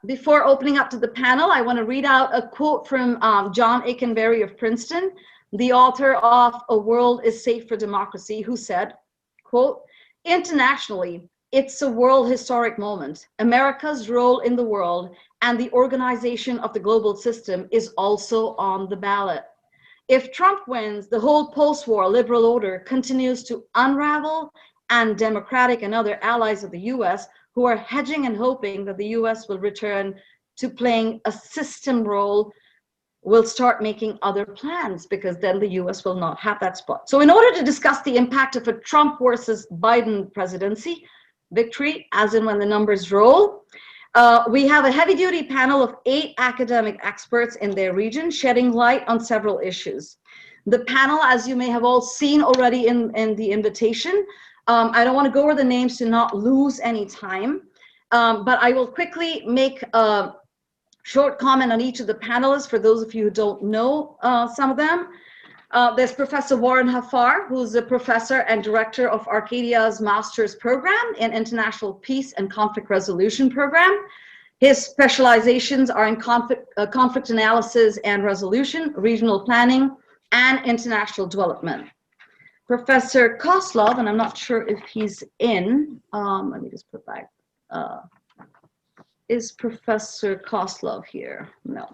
before opening up to the panel, I want to read out a quote from John Aikenberry of Princeton, the author of A World is Safe for Democracy, who said, quote, "Internationally, it's a world historic moment. America's role in the world and the organization of the global system is also on the ballot. If Trump wins, the whole post-war liberal order continues to unravel, and Democratic and other allies of the US who are hedging and hoping that the US will return to playing a system role will start making other plans, because then the US will not have that spot." So in order to discuss the impact of a Trump versus Biden presidency victory, as in when the numbers roll, we have a heavy-duty panel of 8 academic experts in their region shedding light on several issues. The panel, as you may have all seen already in the invitation, I don't want to go over the names to not lose any time, but I will quickly make a short comment on each of the panelists for those of you who don't know some of them. There's Professor Warren Haffar, who's a professor and director of Arcadia's master's program in International Peace and Conflict Resolution program. His specializations are in conflict analysis and resolution, regional planning, and international development. Professor Koslov, and I'm not sure if he's in, let me just put back, is Professor Koslov here? No.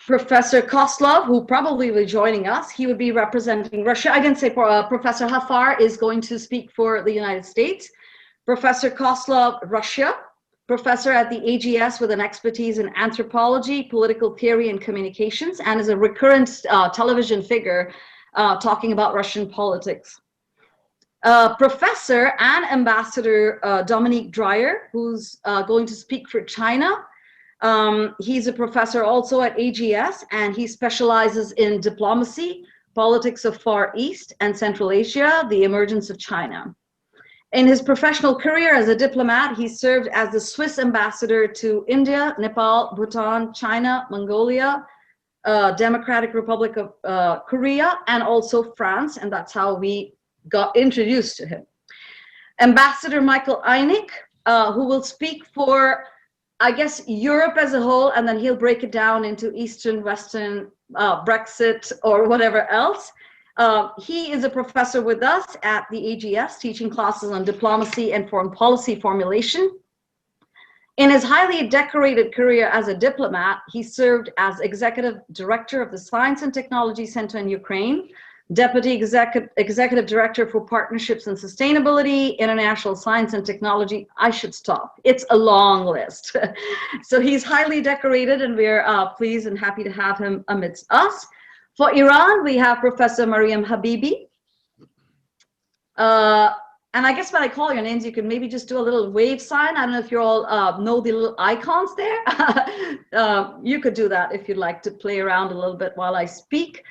Professor Koslov, who probably will be joining us, he would be representing Russia. I didn't say Professor Haffar is going to speak for the United States. Professor Koslov, Russia, professor at the AGS with an expertise in anthropology, political theory, and communications, and is a recurrent television figure talking about Russian politics. Professor and Ambassador Dominique Dreyer, who's going to speak for China. He's a professor also at AGS, and he specializes in diplomacy, politics of Far East and Central Asia, the emergence of China. In his professional career as a diplomat, he served as the Swiss ambassador to India, Nepal, Bhutan, China, Mongolia, Democratic Republic of Korea, and also France, and that's how we got introduced to him. Ambassador Michael Einik, who will speak for, I guess, Europe as a whole, and then he'll break it down into Eastern, Western, Brexit, or whatever else. He is a professor with us at the AGS, teaching classes on diplomacy and foreign policy formulation. In his highly decorated career as a diplomat, he served as executive director of the Science and Technology Center in Ukraine, deputy executive director for partnerships and sustainability, international science and technology. I should stop. It's a long list. So he's highly decorated, and we're pleased and happy to have him amidst us. For Iran, we have Professor Mariam Habibi. And I guess when I call your names, you can maybe just do a little wave sign. I don't know if you all know the little icons there. You could do that if you'd like to play around a little bit while I speak.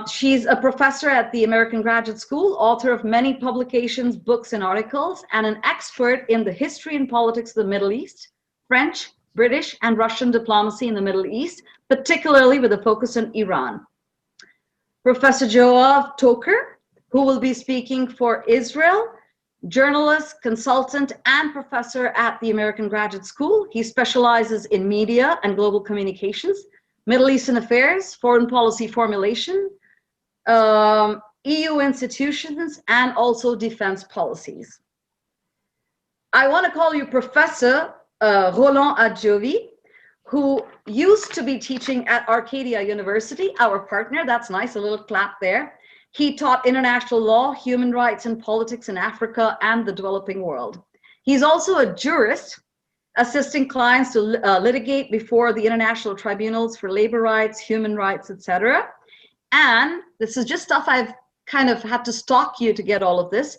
She's a professor at the American Graduate School, author of many publications, books, and articles, and an expert in the history and politics of the Middle East, French, British, and Russian diplomacy in the Middle East, particularly with a focus on Iran. Professor Joav Toker, who will be speaking for Israel, journalist, consultant, and professor at the American Graduate School. He specializes in media and global communications, Middle Eastern affairs, foreign policy formulation, EU institutions, and also defense policies. I want to call you Professor Roland Adjovi, who used to be teaching at Arcadia University, our partner. That's nice, a little clap there. He taught international law, human rights, and politics in Africa and the developing world. He's also a jurist, assisting clients to litigate before the international tribunals for labor rights, human rights, etc. And this is just stuff I've kind of had to stalk you to get all of this.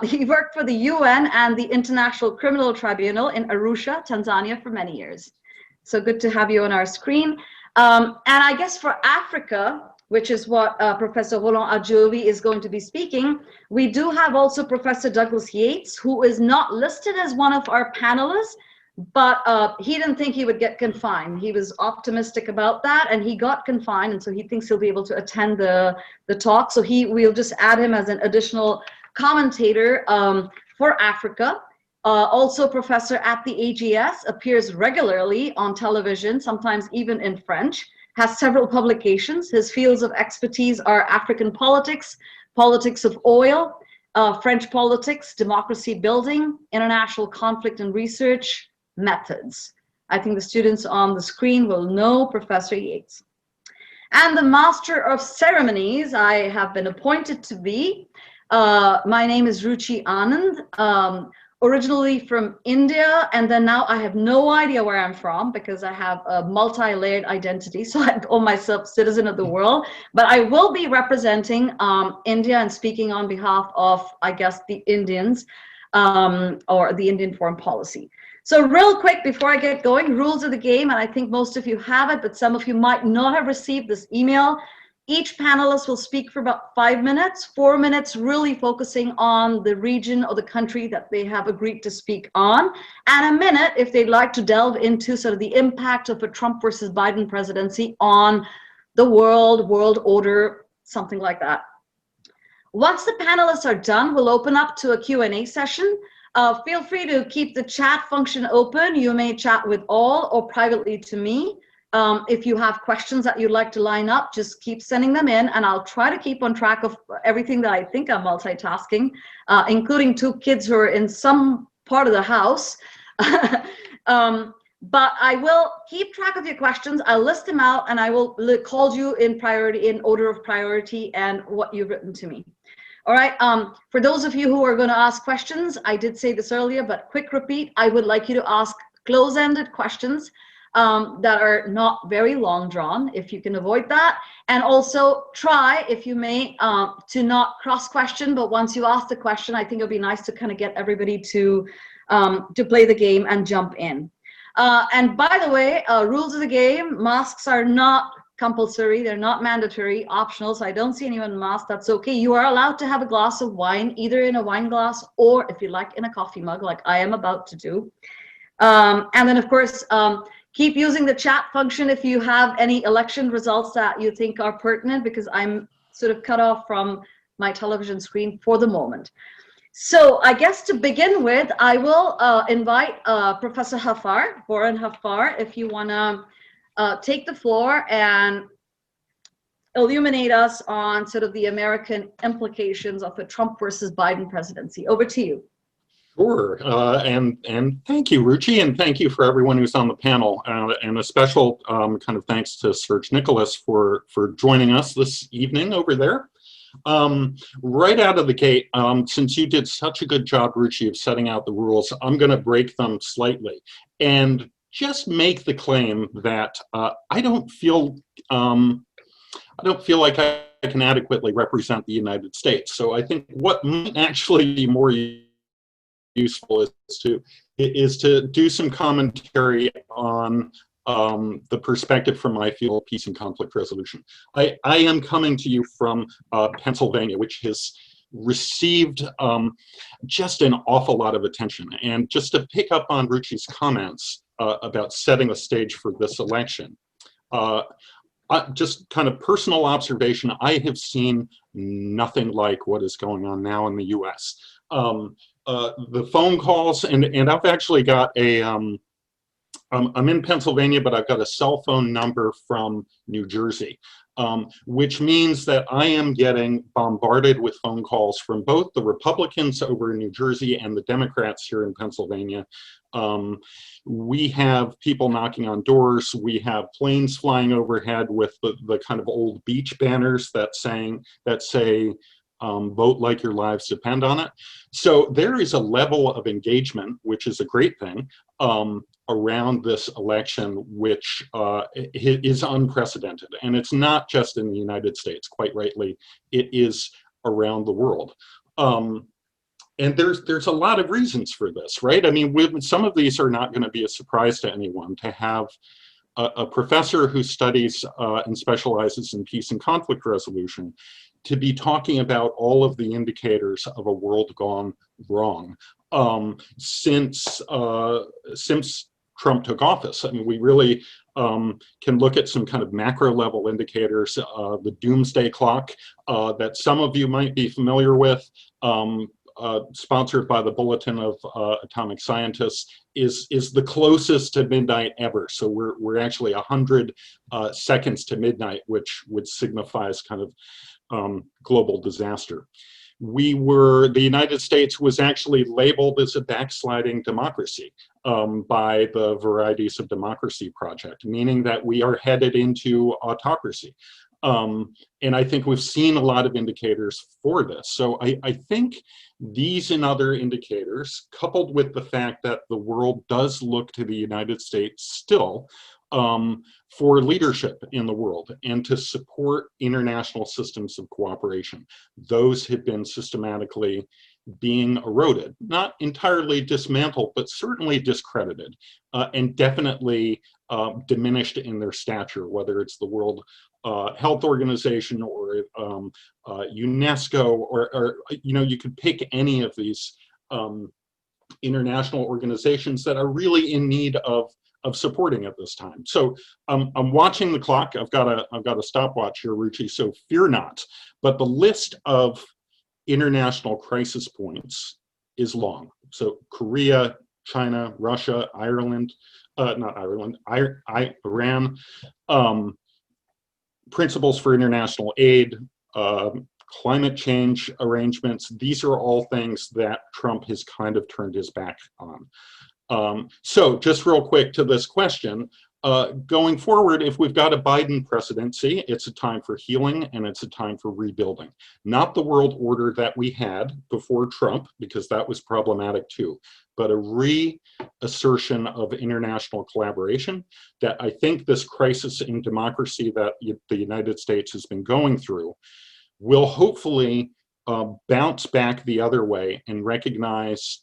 He worked for the UN and the International Criminal Tribunal in Arusha, Tanzania for many years. So good to have you on our screen. And I guess for Africa, which is what Professor Roland Adjovi is going to be speaking, we do have also Professor Douglas Yates, who is not listed as one of our panelists, but he didn't think he would get confined. He was optimistic about that, and he got confined, and so he thinks he'll be able to attend the talk. So we'll just add him as an additional commentator for Africa. Also professor at the AGS, appears regularly on television, sometimes even in French, has several publications. His fields of expertise are African politics, politics of oil, French politics, democracy building, international conflict and research methods. I think the students on the screen will know Professor Yates. And the Master of Ceremonies I have been appointed to be. My name is Ruchi Anand, originally from India, and then now I have no idea where I'm from because I have a multi-layered identity, so I call myself citizen of the world, but I will be representing India and speaking on behalf of, I guess, the Indians, or the Indian foreign policy. So real quick, before I get going, rules of the game, and I think most of you have it, but some of you might not have received this email. Each panelist will speak for about 5 minutes, 4 minutes really focusing on the region or the country that they have agreed to speak on, and a minute if they'd like to delve into sort of the impact of a Trump versus Biden presidency on the world order, something like that. Once the panelists are done, we'll open up to a Q&A session. Feel free to keep the chat function open. You may chat with all or privately to me. If you have questions that you'd like to line up, just keep sending them in, and I'll try to keep on track of everything that I think I'm multitasking, including 2 kids who are in some part of the house. But I will keep track of your questions. I'll list them out, and I will call you in priority, in order of priority, and what you've written to me. All right, for those of you who are going to ask questions, I did say this earlier, but quick repeat, I would like you to ask close-ended questions that are not very long drawn, if you can avoid that. And also try, if you may, to not cross-question, but once you ask the question, I think it'll be nice to kind of get everybody to play the game and jump in. And by the way, rules of the game, masks are not compulsory, they're not mandatory, optional, so I don't see anyone in mask, that's okay. You are allowed to have a glass of wine, either in a wine glass or, if you like, in a coffee mug, like I am about to do. And then, of course, keep using the chat function if you have any election results that you think are pertinent, because I'm sort of cut off from my television screen for the moment. So I guess to begin with, I will invite Professor Haffar, Haffar, if you want to take the floor and illuminate us on sort of the American implications of the Trump versus Biden presidency. Over to you. Sure, and thank you, Ruchi, and thank you for everyone who's on the panel, and a special kind of thanks to Serge Nicholas for joining us this evening over there. Right out of the gate, since you did such a good job, Ruchi, of setting out the rules, I'm going to break them slightly and just make the claim that I don't feel like I can adequately represent the United States. So I think what might actually be more useful is to do some commentary on the perspective from my field of peace and conflict resolution. I am coming to you from Pennsylvania, which has received just an awful lot of attention. And just to pick up on Ruchi's comments about setting the stage for this election, just kind of personal observation, I have seen nothing like what is going on now in the US. The phone calls, and I've actually got a, I'm in Pennsylvania, but I've got a cell phone number from New Jersey, which means that I am getting bombarded with phone calls from both the Republicans over in New Jersey and the Democrats here in Pennsylvania. We have people knocking on doors. We have planes flying overhead with the kind of old beach banners that say, vote like your lives depend on it. So there is a level of engagement, which is a great thing, around this election, which is unprecedented. And it's not just in the United States, quite rightly, it is around the world. And there's a lot of reasons for this, right? I mean, some of these are not going to be a surprise to anyone. To have a professor who studies and specializes in peace and conflict resolution to be talking about all of the indicators of a world gone wrong since Trump took office. I mean, we really can look at some kind of macro level indicators, the doomsday clock that some of you might be familiar with. sponsored by the Bulletin of Atomic Scientists, is the closest to midnight ever. So we're actually 100 seconds to midnight, which would signify as kind of global disaster. The United States was actually labeled as a backsliding democracy by the Varieties of Democracy Project, meaning that we are headed into autocracy. And I think we've seen a lot of indicators for this. So I think these and other indicators, coupled with the fact that the world does look to the United States still for leadership in the world and to support international systems of cooperation, those have been systematically being eroded, not entirely dismantled, but certainly discredited and definitely diminished in their stature, whether it's the World Health Organization or UNESCO, or you could pick any of these international organizations that are really in need of supporting at this time. So I'm watching the clock. I've got a stopwatch here, Ruchi, so fear not. But the list of international crisis points is long. So Korea, China, Russia, Ireland, not Ireland, Iran, principles for international aid, climate change arrangements. These are all things that Trump has kind of turned his back on. So just real quick to this question, going forward, if we've got a Biden presidency, it's a time for healing and it's a time for rebuilding. Not the world order that we had before Trump, because that was problematic too, but a reassertion of international collaboration that I think this crisis in democracy that the United States has been going through will hopefully bounce back the other way and recognize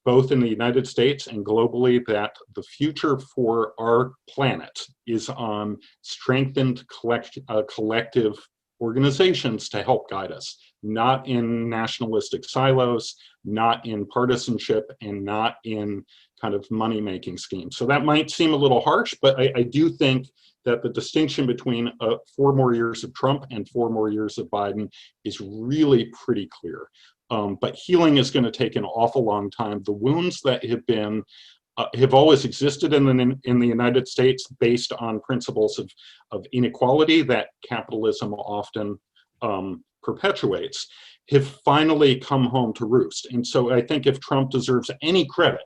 both in the United States and globally that the future for our planet is on strengthened collective organizations to help guide us, not in nationalistic silos, not in partisanship, and not in kind of money-making schemes. So that might seem a little harsh, but I do think that the distinction between 4 more years of Trump and 4 more years of Biden is really pretty clear. But healing is going to take an awful long time. The wounds that have always existed in the United States based on principles of inequality that capitalism often perpetuates have finally come home to roost. And so I think if Trump deserves any credit,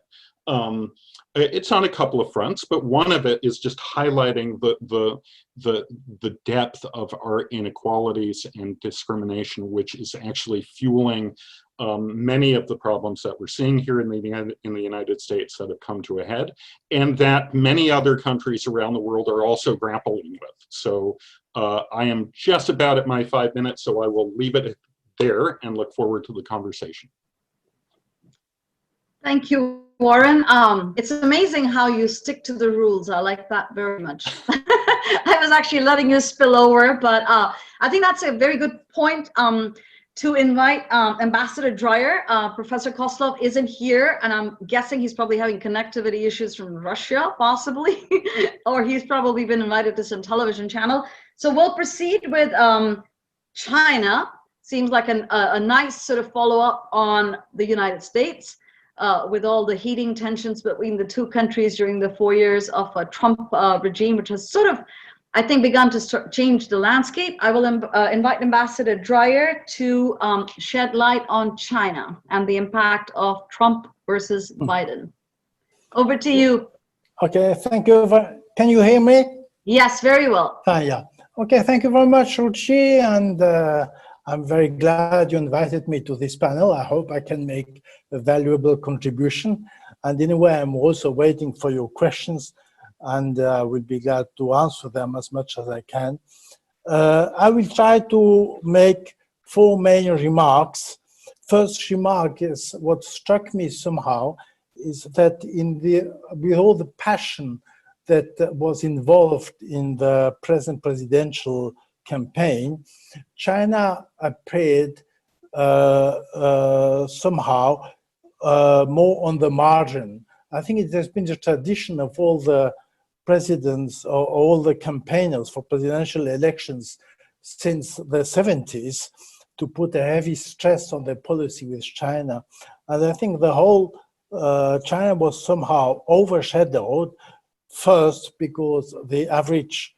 it's on a couple of fronts, but one of it is just highlighting the depth of our inequalities and discrimination, which is actually fueling many of the problems that we're seeing here in the United States that have come to a head, and that many other countries around the world are also grappling with. So I am just about at my 5 minutes, so I will leave it there and look forward to the conversation. Thank you, Warren. It's amazing how you stick to the rules. I like that very much. I was actually letting you spill over, but I think that's a very good point to invite Ambassador Dreyer. Professor Kozlov isn't here, and I'm guessing he's probably having connectivity issues from Russia, possibly, or he's probably been invited to some television channel. So we'll proceed with China. Seems like a nice sort of follow-up on the United States. With all the heating tensions between the two countries during the 4 years of a Trump regime, which has sort of, I think, begun to change the landscape. I will invite Ambassador Dreyer to shed light on China and the impact of Trump versus Biden. Over to you. Okay, thank you. Can you hear me? Yes, very well. Yeah. Okay, thank you very much, Ruchi, and I'm very glad you invited me to this panel. I hope I can make a valuable contribution. And anyway, I'm also waiting for your questions, and I will be glad to answer them as much as I can. I will try to make 4 main remarks. First remark is what struck me somehow is that with all the passion that was involved in the present presidential campaign, China appeared somehow more on the margin. I think it has been the tradition of all the presidents or all the campaigners for presidential elections since the 70s to put a heavy stress on the policy with China. And I think the whole China was somehow overshadowed, first because the average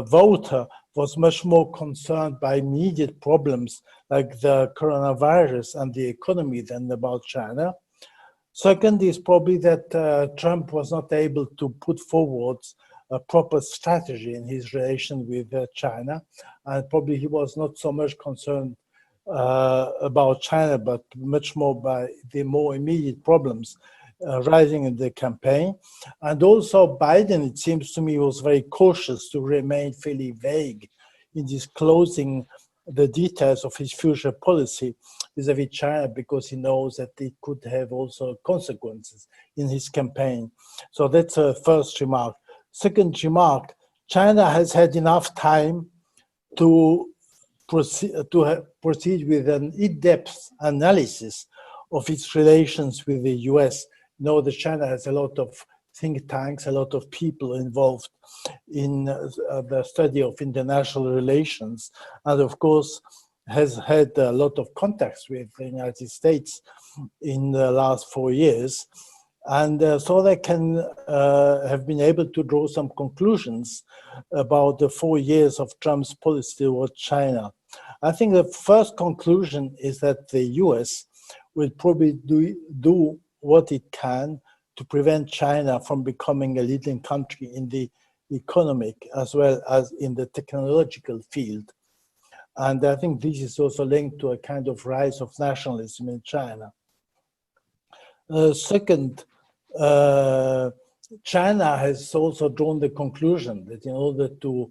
voter was much more concerned by immediate problems like the coronavirus and the economy than about China. Second is probably that Trump was not able to put forward a proper strategy in his relation with China, and probably he was not so much concerned about China, but much more by the more immediate problems rising in the campaign. And also Biden, it seems to me, was very cautious to remain fairly vague in disclosing the details of his future policy vis-à-vis China, because he knows that it could have also consequences in his campaign. So that's a first remark. Second remark, China has had enough time to proceed with an in-depth analysis of its relations with the US. You know that China has a lot of think tanks, a lot of people involved in the study of international relations, and of course has had a lot of contacts with the United States in the last 4 years. And so they can have been able to draw some conclusions about the 4 years of Trump's policy towards China. I think the first conclusion is that the US will probably do what it can to prevent China from becoming a leading country in the economic as well as in the technological field. And I think this is also linked to a kind of rise of nationalism in China. Second, China has also drawn the conclusion that in order to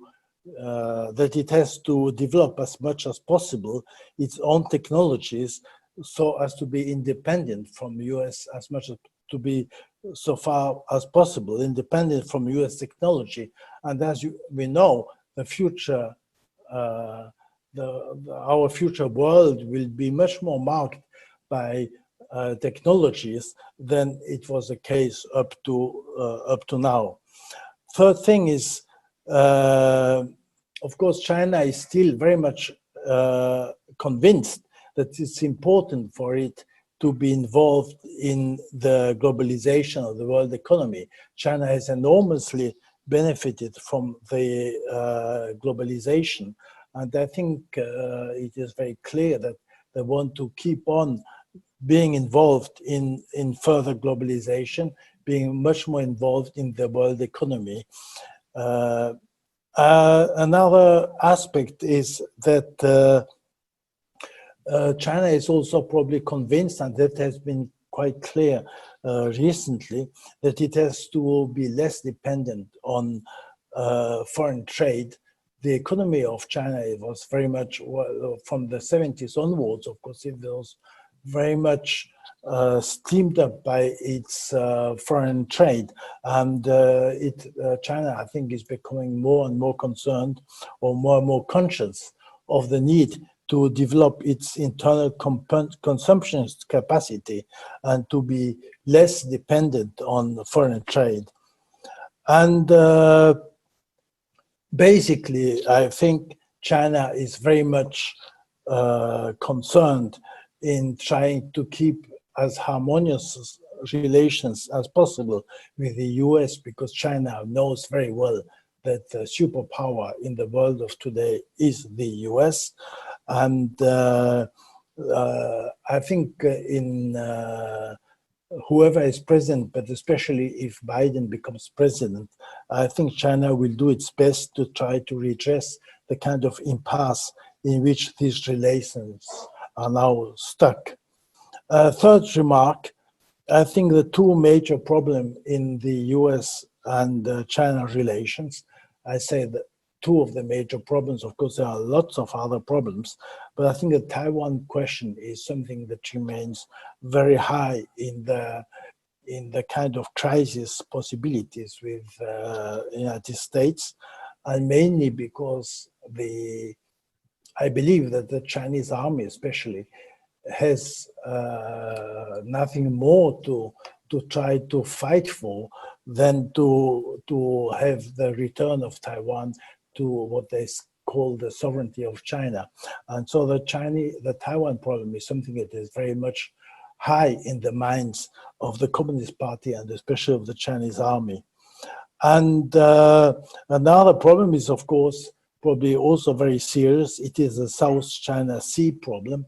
that it has to develop as much as possible its own technologies so as to be independent from the US, as much as to be so far as possible independent from US technology. And as we know, the future, our future world will be much more marked by technologies than it was the case up to now. Third thing is, of course, China is still very much convinced that it's important for it to be involved in the globalization of the world economy. China has enormously benefited from the globalization, and I think it is very clear that they want to keep on being involved in further globalization, being much more involved in the world economy. Another aspect is that China is also probably convinced, and that has been quite clear recently, that it has to be less dependent on foreign trade. The economy of China was very much, from the 70s onwards, of course, it was very much steamed up by its foreign trade. And China, I think, is becoming more and more concerned or more conscious of the need to develop its internal consumption capacity and to be less dependent on foreign trade. And basically, I think China is very much concerned in trying to keep as harmonious relations as possible with the US, because China knows very well that the superpower in the world of today is the US. And I think in whoever is president, but especially if Biden becomes president, I think China will do its best to try to redress the kind of impasse in which these relations are now stuck. Third remark, I think the two major problems in the US and China relations, I say that two of the major problems, of course there are lots of other problems, but I think the Taiwan question is something that remains very high in the kind of crisis possibilities with the United States, and mainly because I believe that the Chinese army especially has nothing more to try to fight for than to have the return of Taiwan to what they called the sovereignty of China. And so the Taiwan problem is something that is very much high in the minds of the Communist Party and especially of the Chinese army. And another problem is, of course, probably also very serious. It is the South China Sea problem.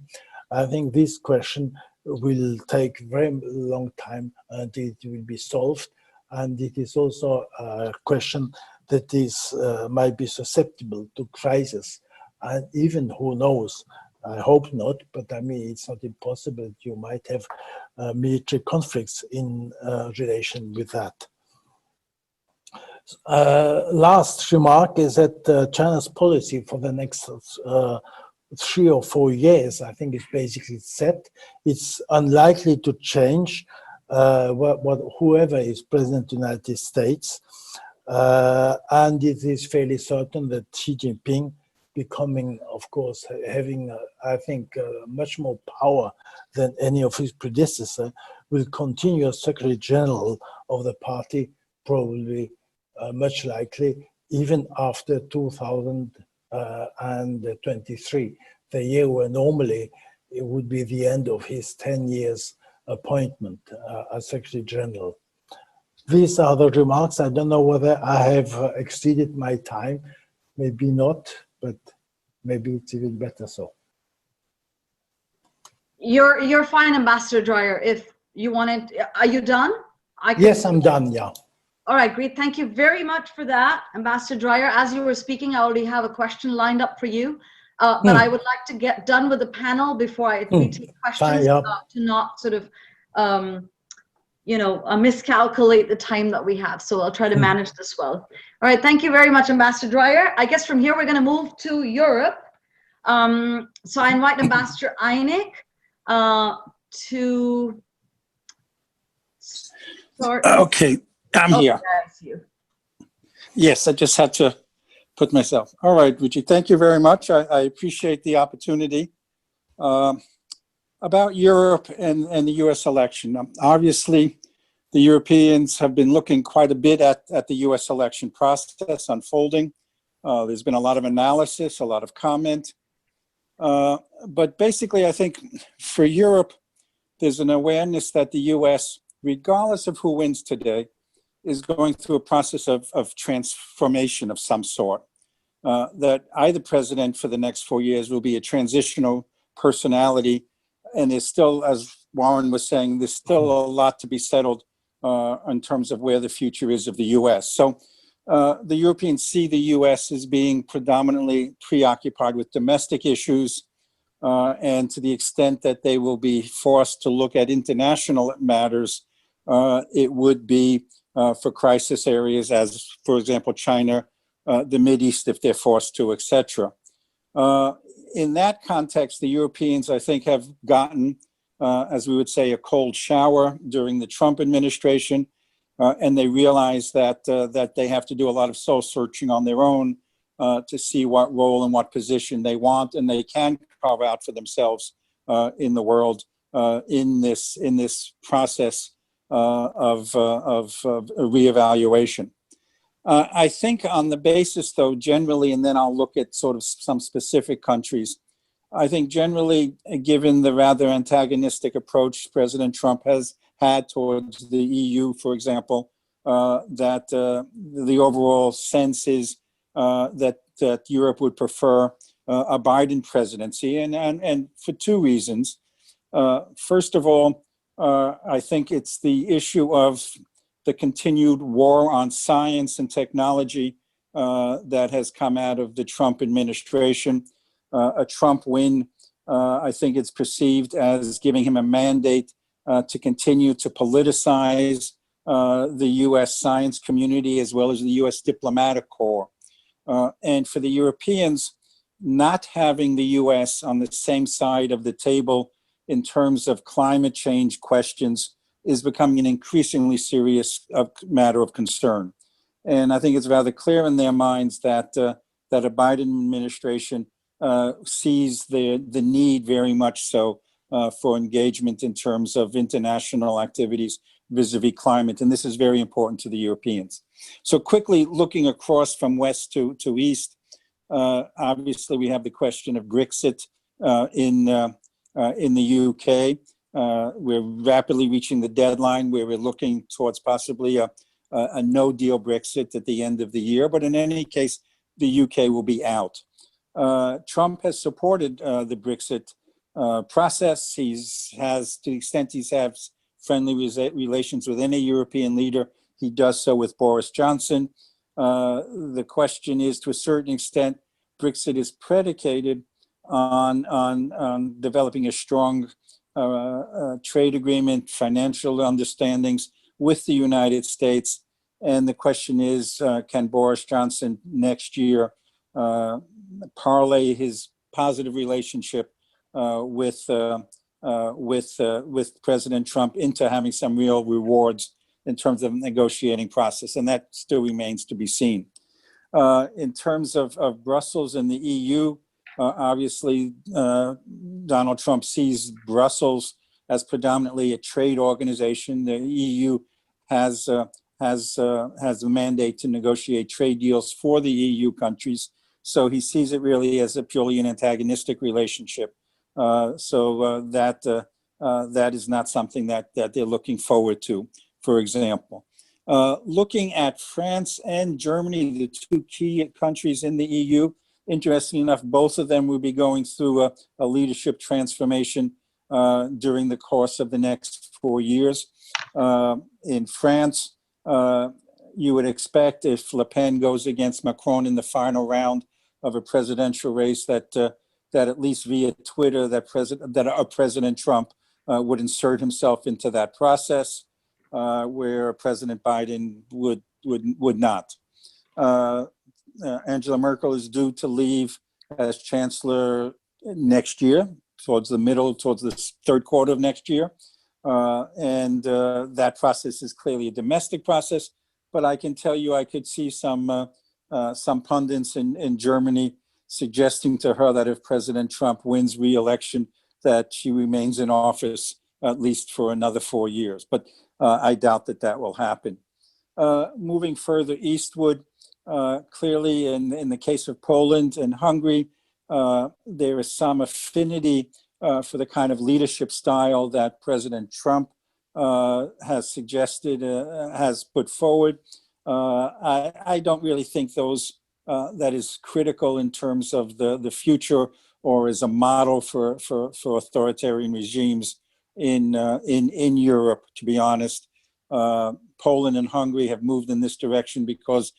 I think this question will take very long time until it will be solved. And it is also a question that is might be susceptible to crisis. And even, who knows, I hope not, but I mean, it's not impossible. You might have military conflicts in relation with that. Last remark is that China's policy for the next 3 or 4 years, I think, is basically set. It's unlikely to change whoever is president of the United States. And it is fairly certain that Xi Jinping, becoming, of course, having, I think, much more power than any of his predecessors, will continue as Secretary General of the party, probably much likely, even after 2023, the year where normally it would be the end of his 10 years appointment as Secretary General. These are the remarks. I don't know whether I have exceeded my time. Maybe not, but maybe it's even better so. You're fine, Ambassador Dreyer. If you wanted, are you done? Yes, I'm done, yeah. All right, great. Thank you very much for that, Ambassador Dreyer. As you were speaking, I already have a question lined up for you, but I would like to get done with the panel before we take questions, to not sort of, miscalculate the time that we have. So I'll try to manage this well. All right, thank you very much, Ambassador Dreyer. I guess from here we're going to move to Europe. So I invite Ambassador Einik to start. Okay. I'm here. Yes, I just had to put myself. All right, Ruchi, thank you very much. I appreciate the opportunity. About Europe and the US election. Obviously, the Europeans have been looking quite a bit at the US election process unfolding. There's been a lot of analysis, a lot of comment. But basically, I think for Europe, there's an awareness that the US, regardless of who wins today, is going through a process of transformation of some sort. That either president for the next 4 years will be a transitional personality, and there's still, as Warren was saying, there's still a lot to be settled in terms of where the future is of the US. So the Europeans see the US as being predominantly preoccupied with domestic issues, and to the extent that they will be forced to look at international matters, it would be for crisis areas as, for example, China, the Mideast, if they're forced to, etc. In that context, the Europeans, I think, have gotten, as we would say, a cold shower during the Trump administration, and they realize that they have to do a lot of soul searching on their own to see what role and what position they want, and they can carve out for themselves in the world in this process of reevaluation. I think on the basis, though, generally, and then I'll look at sort of some specific countries, I think generally, given the rather antagonistic approach President Trump has had towards the EU, for example, that the overall sense is that Europe would prefer a Biden presidency, and for two reasons. First of all, I think it's the issue of the continued war on science and technology that has come out of the Trump administration. A Trump win, I think it's perceived as giving him a mandate to continue to politicize the US science community as well as the US diplomatic corps. And for the Europeans, not having the US on the same side of the table in terms of climate change questions is becoming an increasingly serious matter of concern. And I think it's rather clear in their minds that a Biden administration sees the need very much so for engagement in terms of international activities vis-a-vis climate. And this is very important to the Europeans. So quickly looking across from west to east, Obviously, we have the question of Brexit in the UK. We're rapidly reaching the deadline where we're looking towards possibly a no-deal Brexit at the end of the year. But in any case, the UK will be out. Trump has supported the Brexit process. He has, to the extent he has friendly relations with any European leader, he does so with Boris Johnson. The question is, to a certain extent, Brexit is predicated on developing a strong trade agreement, financial understandings with the United States. And the question is, can Boris Johnson next year parlay his positive relationship with President Trump into having some real rewards in terms of the negotiating process? And that still remains to be seen. In terms of Brussels and the EU, obviously, Donald Trump sees Brussels as predominantly a trade organization. The EU has a mandate to negotiate trade deals for the EU countries. So he sees it really as a purely an antagonistic relationship. That is not something that they're looking forward to, for example. Looking at France and Germany, the two key countries in the EU, interestingly enough, both of them will be going through a leadership transformation during the course of the next 4 years. In France, you would expect if Le Pen goes against Macron in the final round of a presidential race that at least via Twitter, that President Trump would insert himself into that process, where President Biden would not. Angela Merkel is due to leave as chancellor next year, towards the third quarter of next year. And that process is clearly a domestic process, but I can tell you, I could see some pundits in Germany suggesting to her that if President Trump wins re-election, that she remains in office at least for another 4 years. But I doubt that will happen. Moving further eastward, clearly in the case of Poland and Hungary, there is some affinity for the kind of leadership style that President Trump has suggested, has put forward. I don't really think that is critical in terms of the future or as a model for authoritarian regimes in Europe, to be honest. Poland and Hungary have moved in this direction because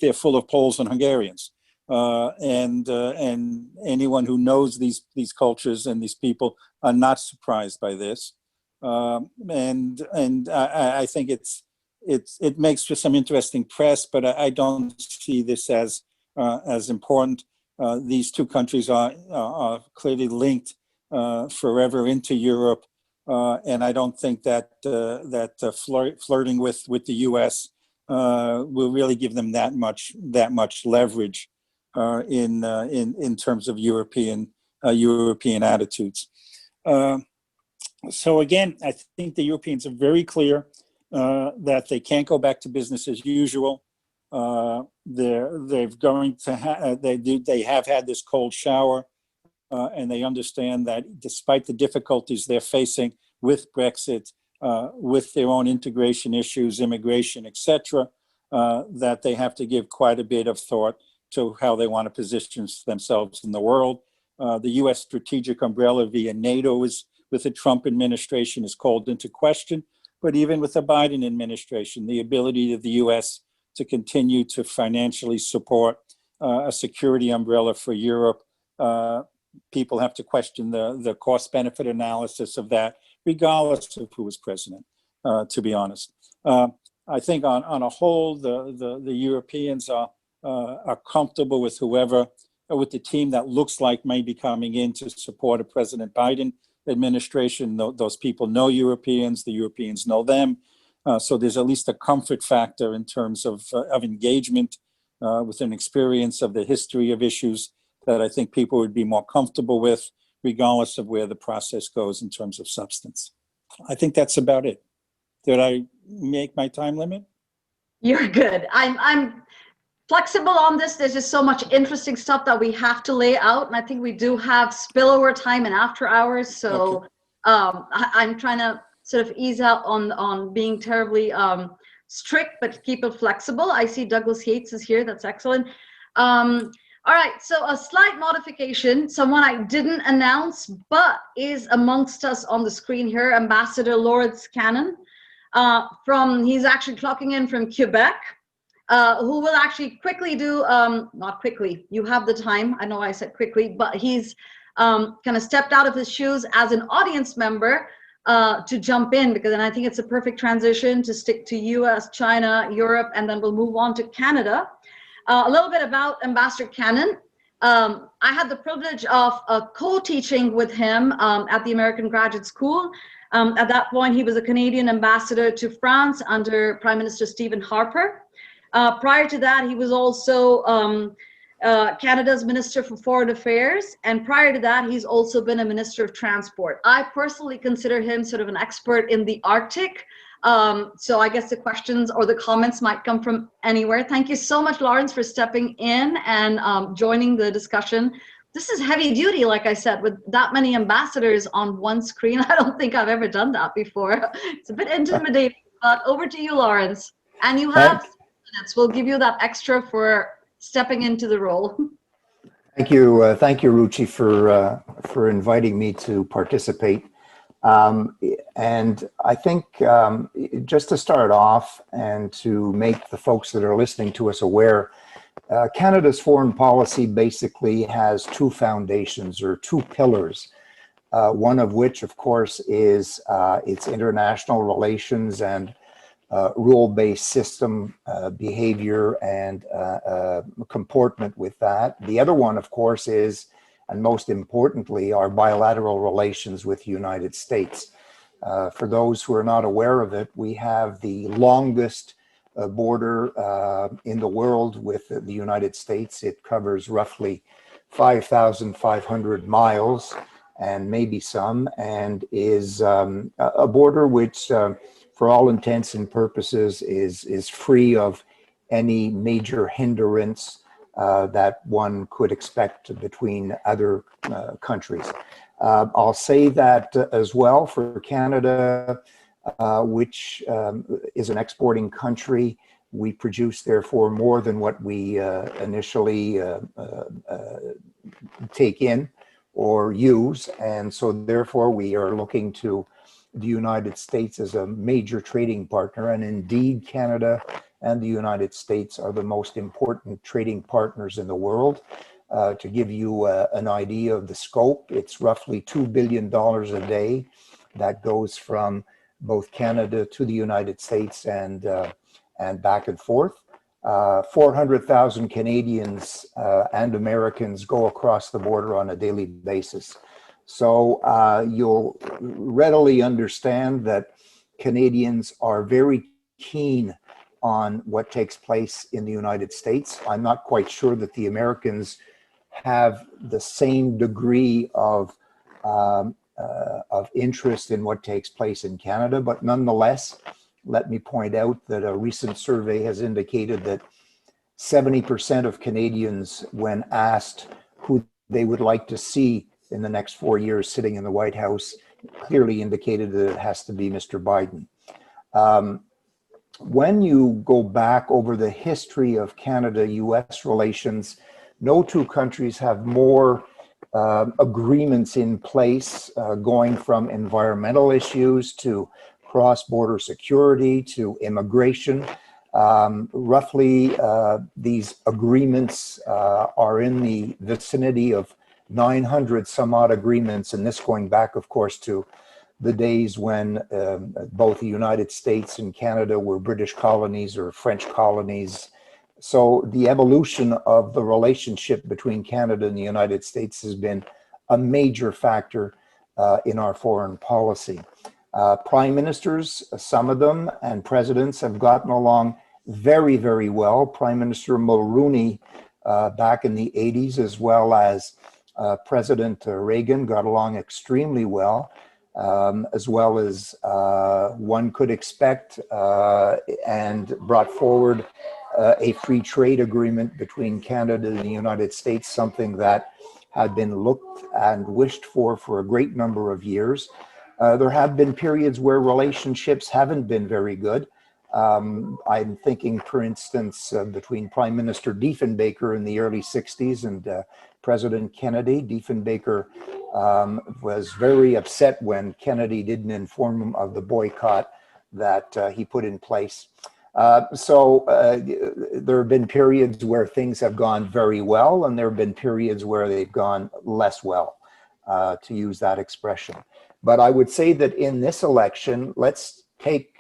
they're full of Poles and Hungarians. And anyone who knows these cultures and these people are not surprised by this. And I think it makes for some interesting press, but I don't see this as important. These two countries are clearly linked forever into Europe, and I don't think that flirting with the U.S. will really give them that much leverage in terms of European attitudes. So again, I think the Europeans are very clear that they can't go back to business as usual. They have had this cold shower, and they understand that despite the difficulties they're facing with Brexit, with their own integration issues, immigration, etc., that they have to give quite a bit of thought to how they want to position themselves in the world. The U.S. strategic umbrella via NATO with the Trump administration is called into question. But even with the Biden administration, the ability of the U.S. to continue to financially support a security umbrella for Europe, people have to question the cost-benefit analysis of that, regardless of who is president, to be honest. I think on a whole, the Europeans are comfortable with with the team that looks like may be coming in to support a President Biden administration. Those people know Europeans, the Europeans know them. So there's at least a comfort factor in terms of engagement with an experience of the history of issues that I think people would be more comfortable with, regardless of where the process goes in terms of substance. I think that's about it. Did I make my time limit? You're good. I'm flexible on this. There's just so much interesting stuff that we have to lay out, and I think we do have spillover time and after hours. So Okay. I'm trying to sort of ease out on being terribly strict, but keep it flexible. I see Douglas Yates is here. That's excellent. All right, so a slight modification, someone I didn't announce, but is amongst us on the screen here, Ambassador Lawrence Cannon. He's actually clocking in from Quebec, who will actually quickly do, not quickly, you have the time, I know I said quickly, but he's kind of stepped out of his shoes as an audience member to jump in, because then I think it's a perfect transition to stick to US, China, Europe, and then we'll move on to Canada. A little bit about Ambassador Cannon. I had the privilege of co-teaching with him at the American Graduate School. At that point, he was a Canadian ambassador to France under Prime Minister Stephen Harper. Prior to that, he was also Canada's Minister for Foreign Affairs. And prior to that, he's also been a Minister of Transport. I personally consider him sort of an expert in the Arctic. So I guess the questions or the comments might come from anywhere. Thank you so much, Lawrence, for stepping in and joining the discussion. This is heavy duty, like I said, with that many ambassadors on one screen. I don't think I've ever done that before. It's a bit intimidating, but over to you, Lawrence. And you have 6 minutes. We'll give you that extra for stepping into the role. Thank you, Ruchi, for inviting me to participate. And I think just to start off and to make the folks that are listening to us aware, Canada's foreign policy basically has two foundations or two pillars, one of which, of course, is its international relations and rule-based system behavior and comportment with that. The other one, of course, is, and most importantly, our bilateral relations with the United States. For those who are not aware of it, we have the longest border in the world with the United States. It covers roughly 5,500 miles and maybe some, and is a border which, for all intents and purposes, is free of any major hindrance that one could expect between other countries. I'll say that as well for Canada, which is an exporting country, we produce therefore more than what we initially take in or use. And so therefore we are looking to the United States as a major trading partner. And indeed, Canada and the United States are the most important trading partners in the world. To give you an idea of the scope, it's roughly $2 billion a day that goes from both Canada to the United States and back and forth. 400,000 Canadians and Americans go across the border on a daily basis. So you'll readily understand that Canadians are very keen on what takes place in the United States. I'm not quite sure that the Americans have the same degree of interest in what takes place in Canada, but nonetheless, let me point out that a recent survey has indicated that 70% of Canadians, when asked who they would like to see in the next 4 years sitting in the White House, clearly indicated that it has to be Mr. Biden. When you go back over the history of Canada-US relations, no two countries have more agreements in place, going from environmental issues to cross-border security to immigration. Roughly, these agreements are in the vicinity of 900 some odd agreements, and this going back, of course, to the days when both the United States and Canada were British colonies or French colonies. So the evolution of the relationship between Canada and the United States has been a major factor in our foreign policy. Prime ministers, some of them, and presidents have gotten along very, very well. Prime Minister Mulroney back in the 80s, as well as President Reagan, got along extremely well. As well as one could expect, and brought forward a free trade agreement between Canada and the United States, something that had been looked and wished for a great number of years. There have been periods where relationships haven't been very good. I'm thinking, for instance, between Prime Minister Diefenbaker in the early 60s and President Kennedy. Diefenbaker was very upset when Kennedy didn't inform him of the boycott that he put in place. So there have been periods where things have gone very well, and there have been periods where they've gone less well, to use that expression. But I would say that in this election, let's take,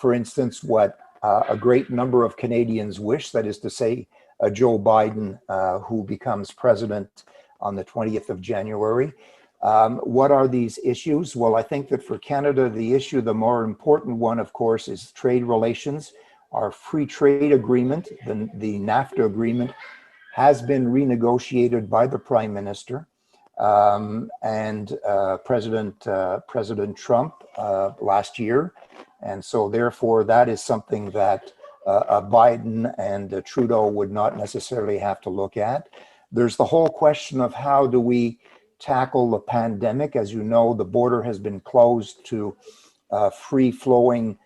for instance, what a great number of Canadians wish, that is to say, Joe Biden, who becomes president on the 20th of January. What are these issues? Well, I think that for Canada, the issue, the more important one, of course, is trade relations. Our free trade agreement, the NAFTA agreement, has been renegotiated by the Prime Minister and President Trump last year. And so therefore, that is something that Biden and Trudeau would not necessarily have to look at. There's the whole question of how do we tackle the pandemic. As you know, the border has been closed to free-flowing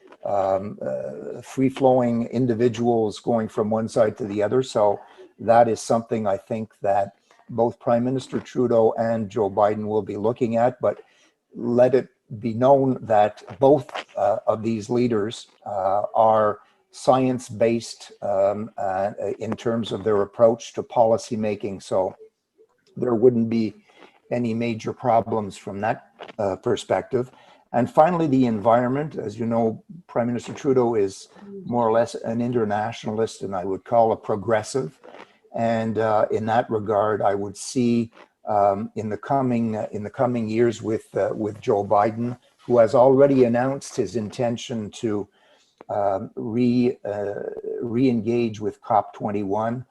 individuals going from one side to the other. So that is something I think that both Prime Minister Trudeau and Joe Biden will be looking at, but let it be known that both of these leaders are science-based in terms of their approach to policy making. So there wouldn't be any major problems from that perspective. And finally, the environment. As you know, Prime Minister Trudeau is more or less an internationalist, and I would call a progressive. And in that regard, I would see in the coming years with Joe Biden, who has already announced his intention to re-engage with COP21,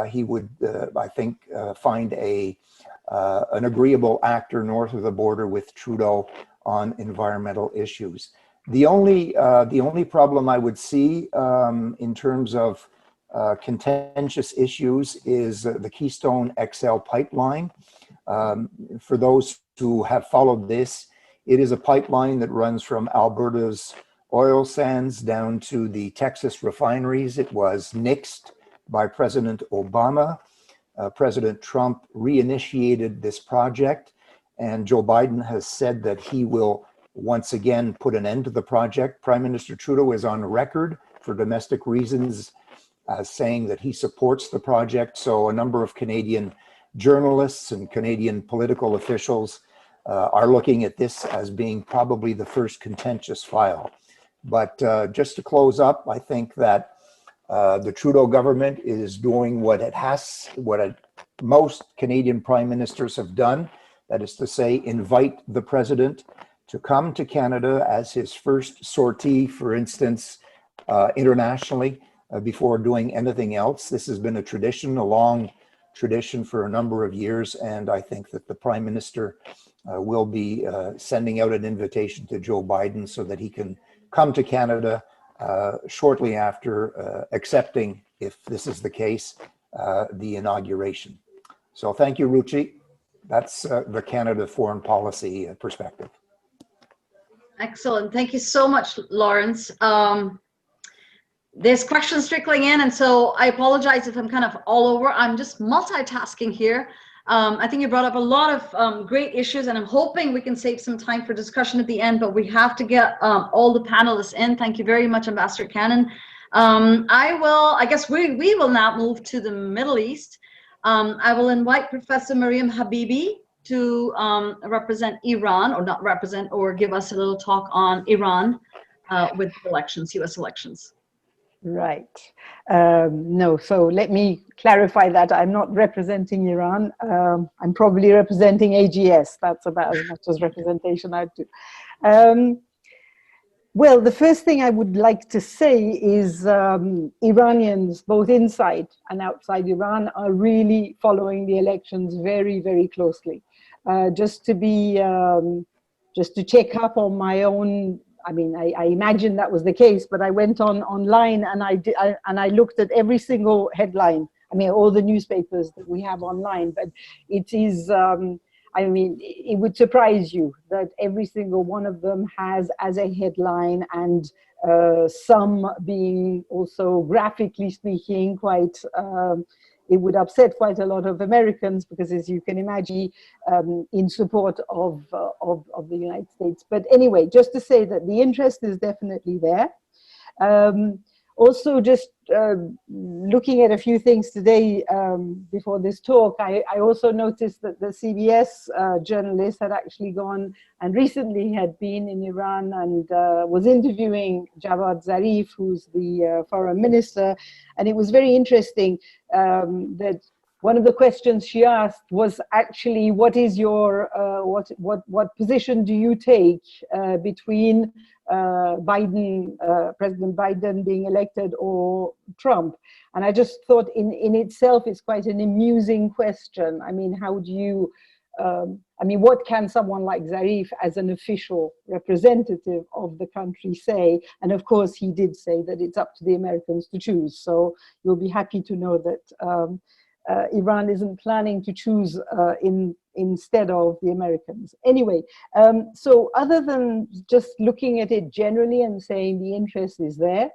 he would, I think, find an agreeable actor north of the border with Trudeau on environmental issues. The only problem I would see in terms of contentious issues is the Keystone XL pipeline. For those who have followed this, it is a pipeline that runs from Alberta's oil sands down to the Texas refineries. It was nixed by President Obama. President Trump reinitiated this project, and Joe Biden has said that he will once again put an end to the project. Prime Minister Trudeau is on record for domestic reasons saying that he supports the project. So a number of Canadian journalists and Canadian political officials are looking at this as being probably the first contentious file. But just to close up, I think that the Trudeau government is doing what most Canadian prime ministers have done. That is to say, invite the president to come to Canada as his first sortie, for instance, internationally, before doing anything else. This has been a tradition, a long tradition for a number of years, and I think that the Prime Minister will be sending out an invitation to Joe Biden so that he can come to Canada shortly after accepting, if this is the case, the inauguration. So thank you, Ruchi. That's the Canada foreign policy perspective. Excellent. Thank you so much, Lawrence. There's questions trickling in, and so I apologize if I'm kind of all over. I'm just multitasking here. I think you brought up a lot of great issues, and I'm hoping we can save some time for discussion at the end, but we have to get all the panelists in. Thank you very much, Ambassador Cannon. I guess we will now move to the Middle East. I will invite Professor Mariam Habibi to represent Iran, or not represent, or give us a little talk on Iran with elections, US elections. Right. No, so let me clarify that I'm not representing Iran. I'm probably representing AGS. That's about as much as representation I do. Well, the first thing I would like to say is Iranians, both inside and outside Iran, are really following the elections very, very closely. Just to check up on my own I mean, I imagine that was the case, but I went online and I looked at every single headline. I mean, all the newspapers that we have online, but it is, I mean, it would surprise you that every single one of them has as a headline, and some being also graphically speaking quite, it would upset quite a lot of Americans, because as you can imagine, in support of the United States. But anyway, just to say that the interest is definitely there. Also, just looking at a few things today before this talk, I also noticed that the CBS journalist had actually gone and recently had been in Iran and was interviewing Javad Zarif, who's the foreign minister. And it was very interesting that one of the questions she asked was actually, what is your, what position do you take between Biden, President Biden being elected, or Trump? And I just thought in itself it's quite an amusing question. I mean, how do you, I mean, what can someone like Zarif as an official representative of the country say? And of course he did say that it's up to the Americans to choose. So you'll be happy to know that Iran isn't planning to choose instead of the Americans. Anyway, so other than just looking at it generally and saying the interest is there,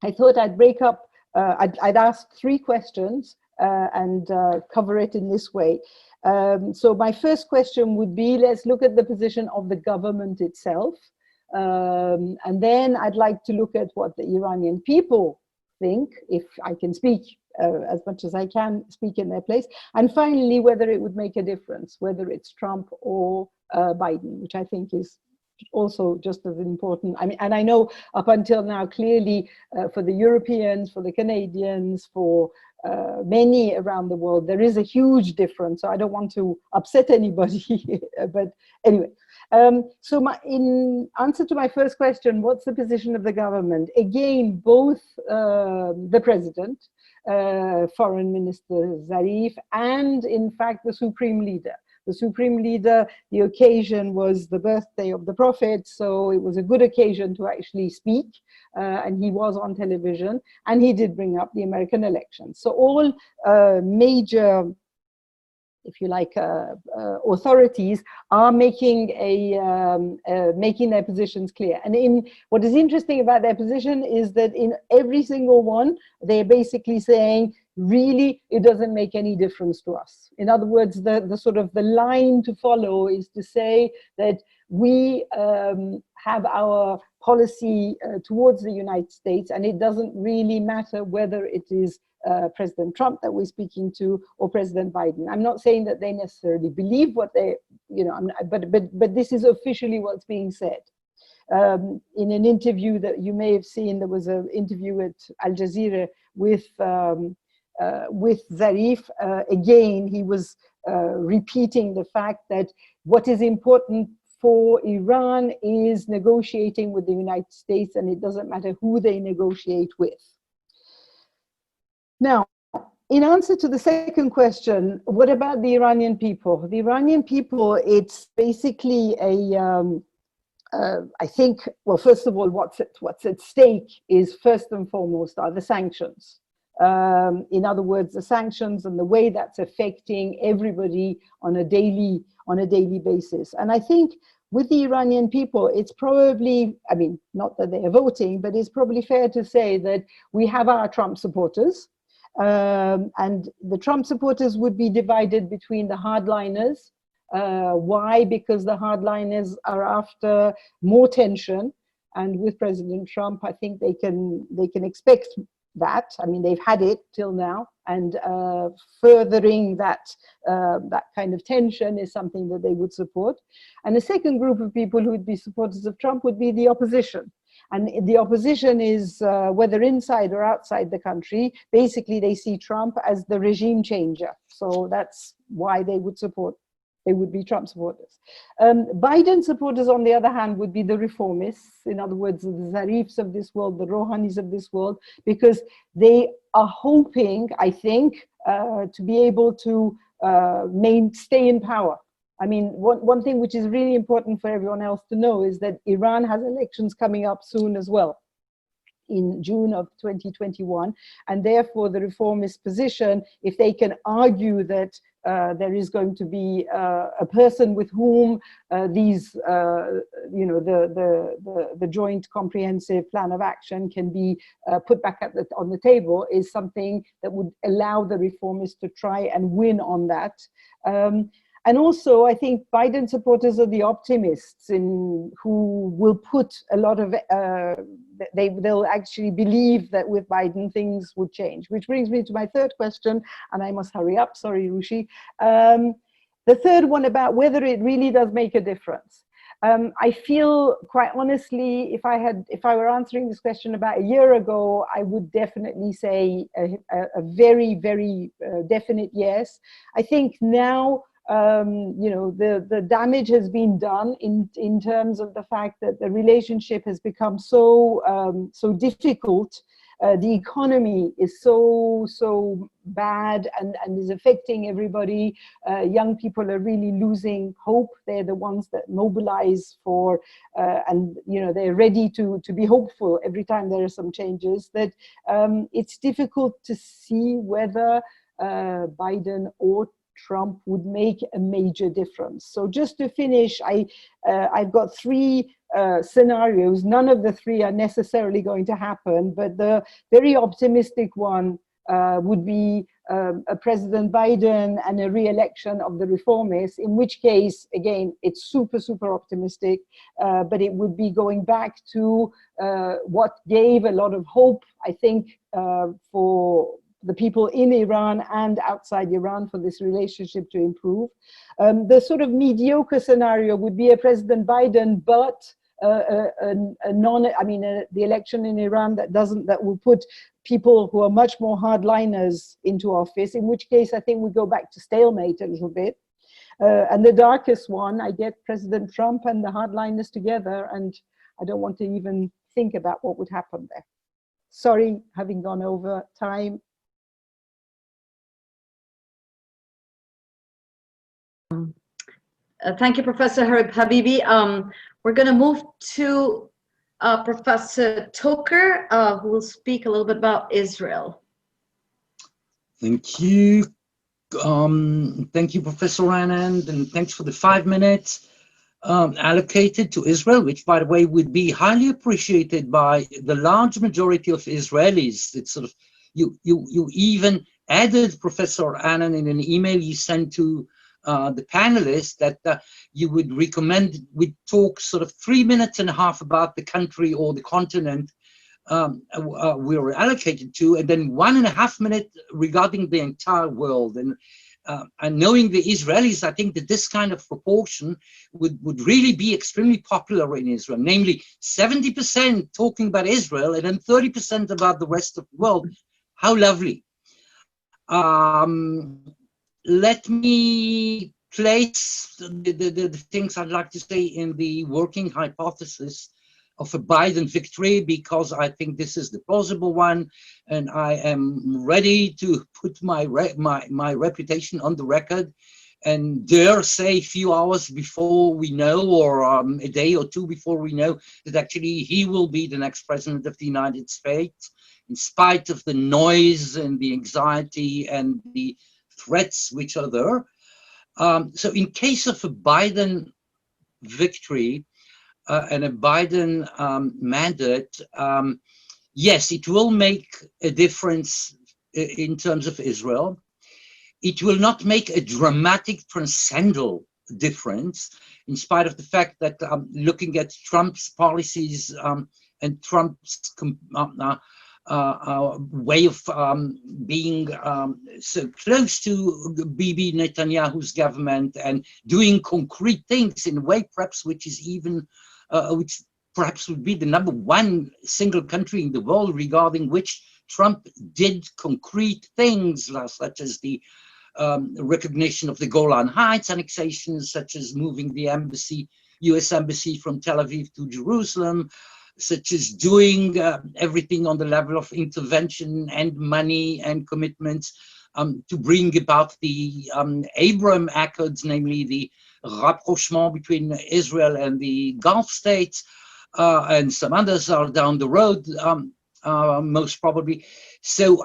I thought I'd break up, I'd ask 3 questions and cover it in this way. So my first question would be, let's look at the position of the government itself. And then I'd like to look at what the Iranian people think, if I can speak as much as I can speak in their place. And finally, whether it would make a difference, whether it's Trump or Biden, which I think is also just as important. I mean, and I know up until now, clearly for the Europeans, for the Canadians, for many around the world, there is a huge difference. So I don't want to upset anybody, but anyway. So in answer to my first question, what's the position of the government? Again, both the president, Foreign Minister Zarif, and in fact the Supreme Leader. The Supreme Leader, the occasion was the birthday of the Prophet, so it was a good occasion to actually speak, and he was on television, and he did bring up the American elections. So all major, if you like, authorities are making making their positions clear. And in what is interesting about their position is that in every single one, they're basically saying, really, it doesn't make any difference to us. In other words, the sort of the line to follow is to say that we have our policy towards the United States, and it doesn't really matter whether it is President Trump that we're speaking to or President Biden. I'm not saying that they necessarily believe what they, you know, but this is officially what's being said. In an interview that you may have seen, there was an interview at Al Jazeera with Zarif. Again, he was repeating the fact that what is important for Iran is negotiating with the United States, and it doesn't matter who they negotiate with. Now, in answer to the second question, what about the Iranian people? The Iranian people, it's basically a, I think, well, first of all, what's at stake is first and foremost are the sanctions. In other words, the sanctions and the way that's affecting everybody on a daily basis. And I think with the Iranian people, it's probably, I mean, not that they are voting, but it's probably fair to say that we have our Trump supporters. And the Trump supporters would be divided between the hardliners. Why? Because the hardliners are after more tension, and with President Trump, I think they can expect that. I mean, they've had it till now, and furthering that kind of tension is something that they would support. And the second group of people who would be supporters of Trump would be the opposition. And the opposition is, whether inside or outside the country, basically they see Trump as the regime changer. So that's why they would be Trump supporters. Biden supporters, on the other hand, would be the reformists, in other words, the Zarifs of this world, the Rouhanis of this world, because they are hoping, I think, to be able to stay in power. I mean, one thing which is really important for everyone else to know is that Iran has elections coming up soon as well, in June of 2021, and therefore the reformist position, if they can argue that there is going to be a person with whom these, you know, the joint comprehensive plan of action can be put back on the table, is something that would allow the reformists to try and win on that. And also, I think Biden supporters are the optimists who will put a lot of, they'll actually believe that with Biden things would change. Which brings me to my third question, and I must hurry up, sorry, Ruchi. The third one about whether it really does make a difference. I feel, quite honestly, if I were answering this question about a year ago, I would definitely say a very, very definite yes. I think now, you know, the damage has been done in terms of the fact that the relationship has become so difficult. The economy is so bad and is affecting everybody. Young people are really losing hope. They're the ones that mobilize for, and you know, they're ready to be hopeful every time there are some changes. That it's difficult to see whether Biden or Trump would make a major difference. So just to finish, I've got three scenarios. None of the three are necessarily going to happen, but the very optimistic one would be a President Biden and a re-election of the reformists, in which case, again, it's super, super optimistic, but it would be going back to what gave a lot of hope, I think, for the people in Iran and outside Iran, for this relationship to improve. The sort of mediocre scenario would be a President Biden, but the election in Iran that will put people who are much more hardliners into office, in which case I think we go back to stalemate a little bit. And the darkest one, I get President Trump and the hardliners together, and I don't want to even think about what would happen there. Sorry, having gone over time. Thank you, Professor Habibi. We're going to move to Professor Toker, who will speak a little bit about Israel. Thank you. Thank you, Professor Anand, and thanks for the 5 minutes allocated to Israel, which, by the way, would be highly appreciated by the large majority of Israelis. It's sort of, you even added, Professor Anand, in an email you sent to the panelists that you would recommend we talk sort of 3.5 minutes about the country or the continent we were allocated to, and then 1.5 minutes regarding the entire world. And knowing the Israelis, I think that this kind of proportion would really be extremely popular in Israel, namely 70% talking about Israel and then 30% about the rest of the world. How lovely. Let me place the things I'd like to say in the working hypothesis of a Biden victory, because I think this is the plausible one, and I am ready to put my reputation on the record and dare say a few hours before we know, or a day or two before we know, that actually he will be the next president of the United States, in spite of the noise and the anxiety and the threats which are there. So in case of a Biden victory and a Biden mandate, yes, it will make a difference in terms of Israel. It will not make a dramatic transcendental difference, in spite of the fact that looking at Trump's policies and Trump's way of being so close to Bibi Netanyahu's government and doing concrete things in a way perhaps which is even which perhaps would be the #1 single country in the world regarding which Trump did concrete things, such as the recognition of the Golan Heights annexation, such as moving the embassy, US embassy from Tel Aviv to Jerusalem, such as doing everything on the level of intervention and money and commitments to bring about the Abraham Accords, namely the rapprochement between Israel and the Gulf states, and some others are down the road, most probably. So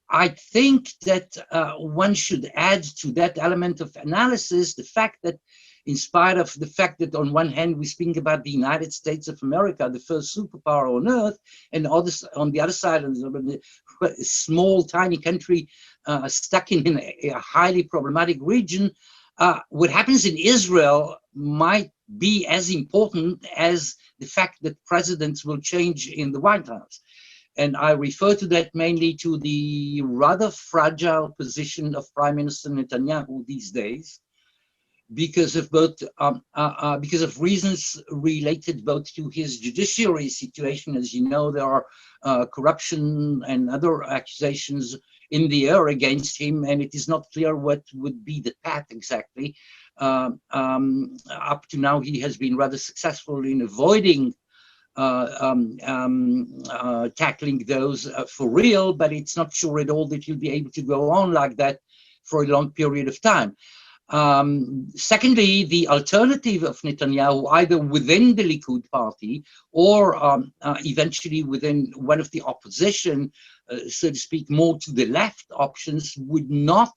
I think that one should add to that element of analysis the fact that, in spite of the fact that on one hand we speak about the United States of America, the first superpower on earth, and on the other side, a small, tiny country stuck in a highly problematic region, what happens in Israel might be as important as the fact that presidents will change in the White House. And I refer to that mainly to the rather fragile position of Prime Minister Netanyahu these days, because of both because of reasons related both to his judiciary situation. As you know, there are corruption and other accusations in the air against him, and it is not clear what would be the path exactly. Up to now, he has been rather successful in avoiding tackling those for real, but it's not sure at all that he'll be able to go on like that for a long period of time. Secondly, the alternative of Netanyahu, either within the Likud party or eventually within one of the opposition, so to speak, more to the left options, would not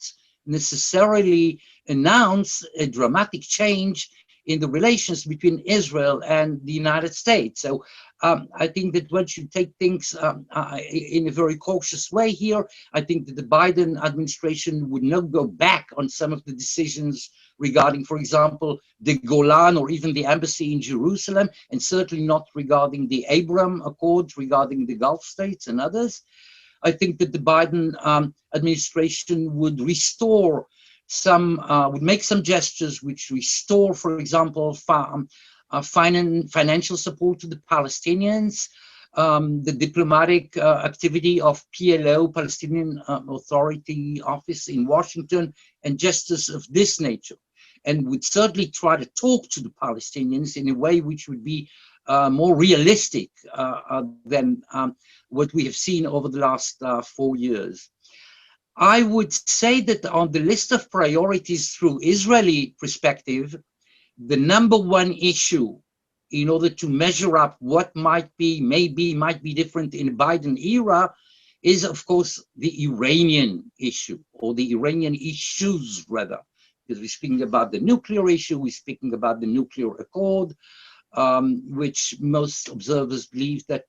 necessarily announce a dramatic change in the relations between Israel and the United States. So I think that one should take things in a very cautious way here. I think that the Biden administration would not go back on some of the decisions regarding, for example, the Golan or even the embassy in Jerusalem, and certainly not regarding the Abraham Accords, regarding the Gulf states and others. I think that the Biden administration would restore would make some gestures which restore, for example, financial support to the Palestinians, the diplomatic activity of PLO, Palestinian Authority Office in Washington, and gestures of this nature, and would certainly try to talk to the Palestinians in a way which would be more realistic than what we have seen over the last 4 years. I would say that on the list of priorities through Israeli perspective, the number one issue in order to measure up what might be different in the Biden era is, of course, the Iranian issue, or the Iranian issues rather, because we're speaking about the nuclear issue, we're speaking about the nuclear accord, which most observers believe that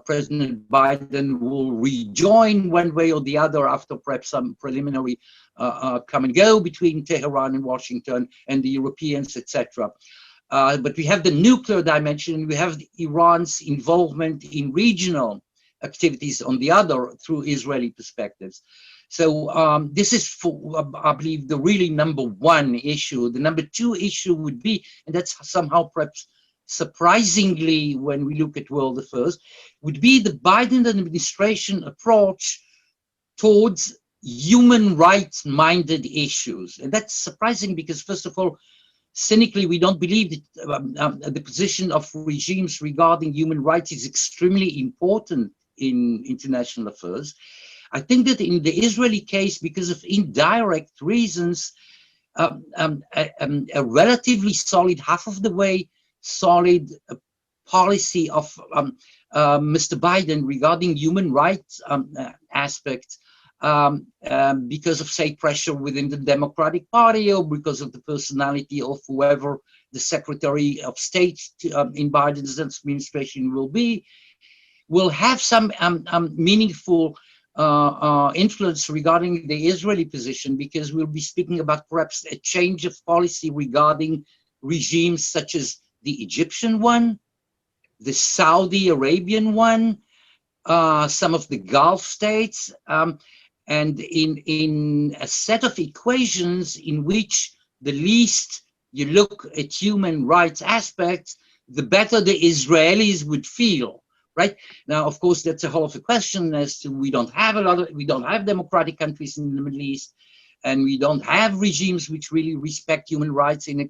President Biden will rejoin one way or the other after perhaps some preliminary come and go between Tehran and Washington and the Europeans, etc. But we have the nuclear dimension, we have Iran's involvement in regional activities on the other through Israeli perspectives. So this is, I believe, the really number one issue. The number two issue would be, and that's somehow perhaps surprisingly when we look at world affairs, would be the Biden administration approach towards human rights minded issues. And that's surprising because, first of all, cynically, we don't believe that the position of regimes regarding human rights is extremely important in international affairs. I think that in the Israeli case, because of indirect reasons, a relatively solid, half of the way solid policy of Mr. Biden regarding human rights aspects, because of, say, pressure within the Democratic Party, or because of the personality of whoever the Secretary of State in Biden's administration will have some meaningful influence regarding the Israeli position, because we'll be speaking about perhaps a change of policy regarding regimes such as the Egyptian one, the Saudi Arabian one, some of the Gulf states, and in a set of equations in which the least you look at human rights aspects, the better the Israelis would feel. Right now, of course, that's a whole of a question as to we don't have democratic countries in the Middle East, and we don't have regimes which really respect human rights in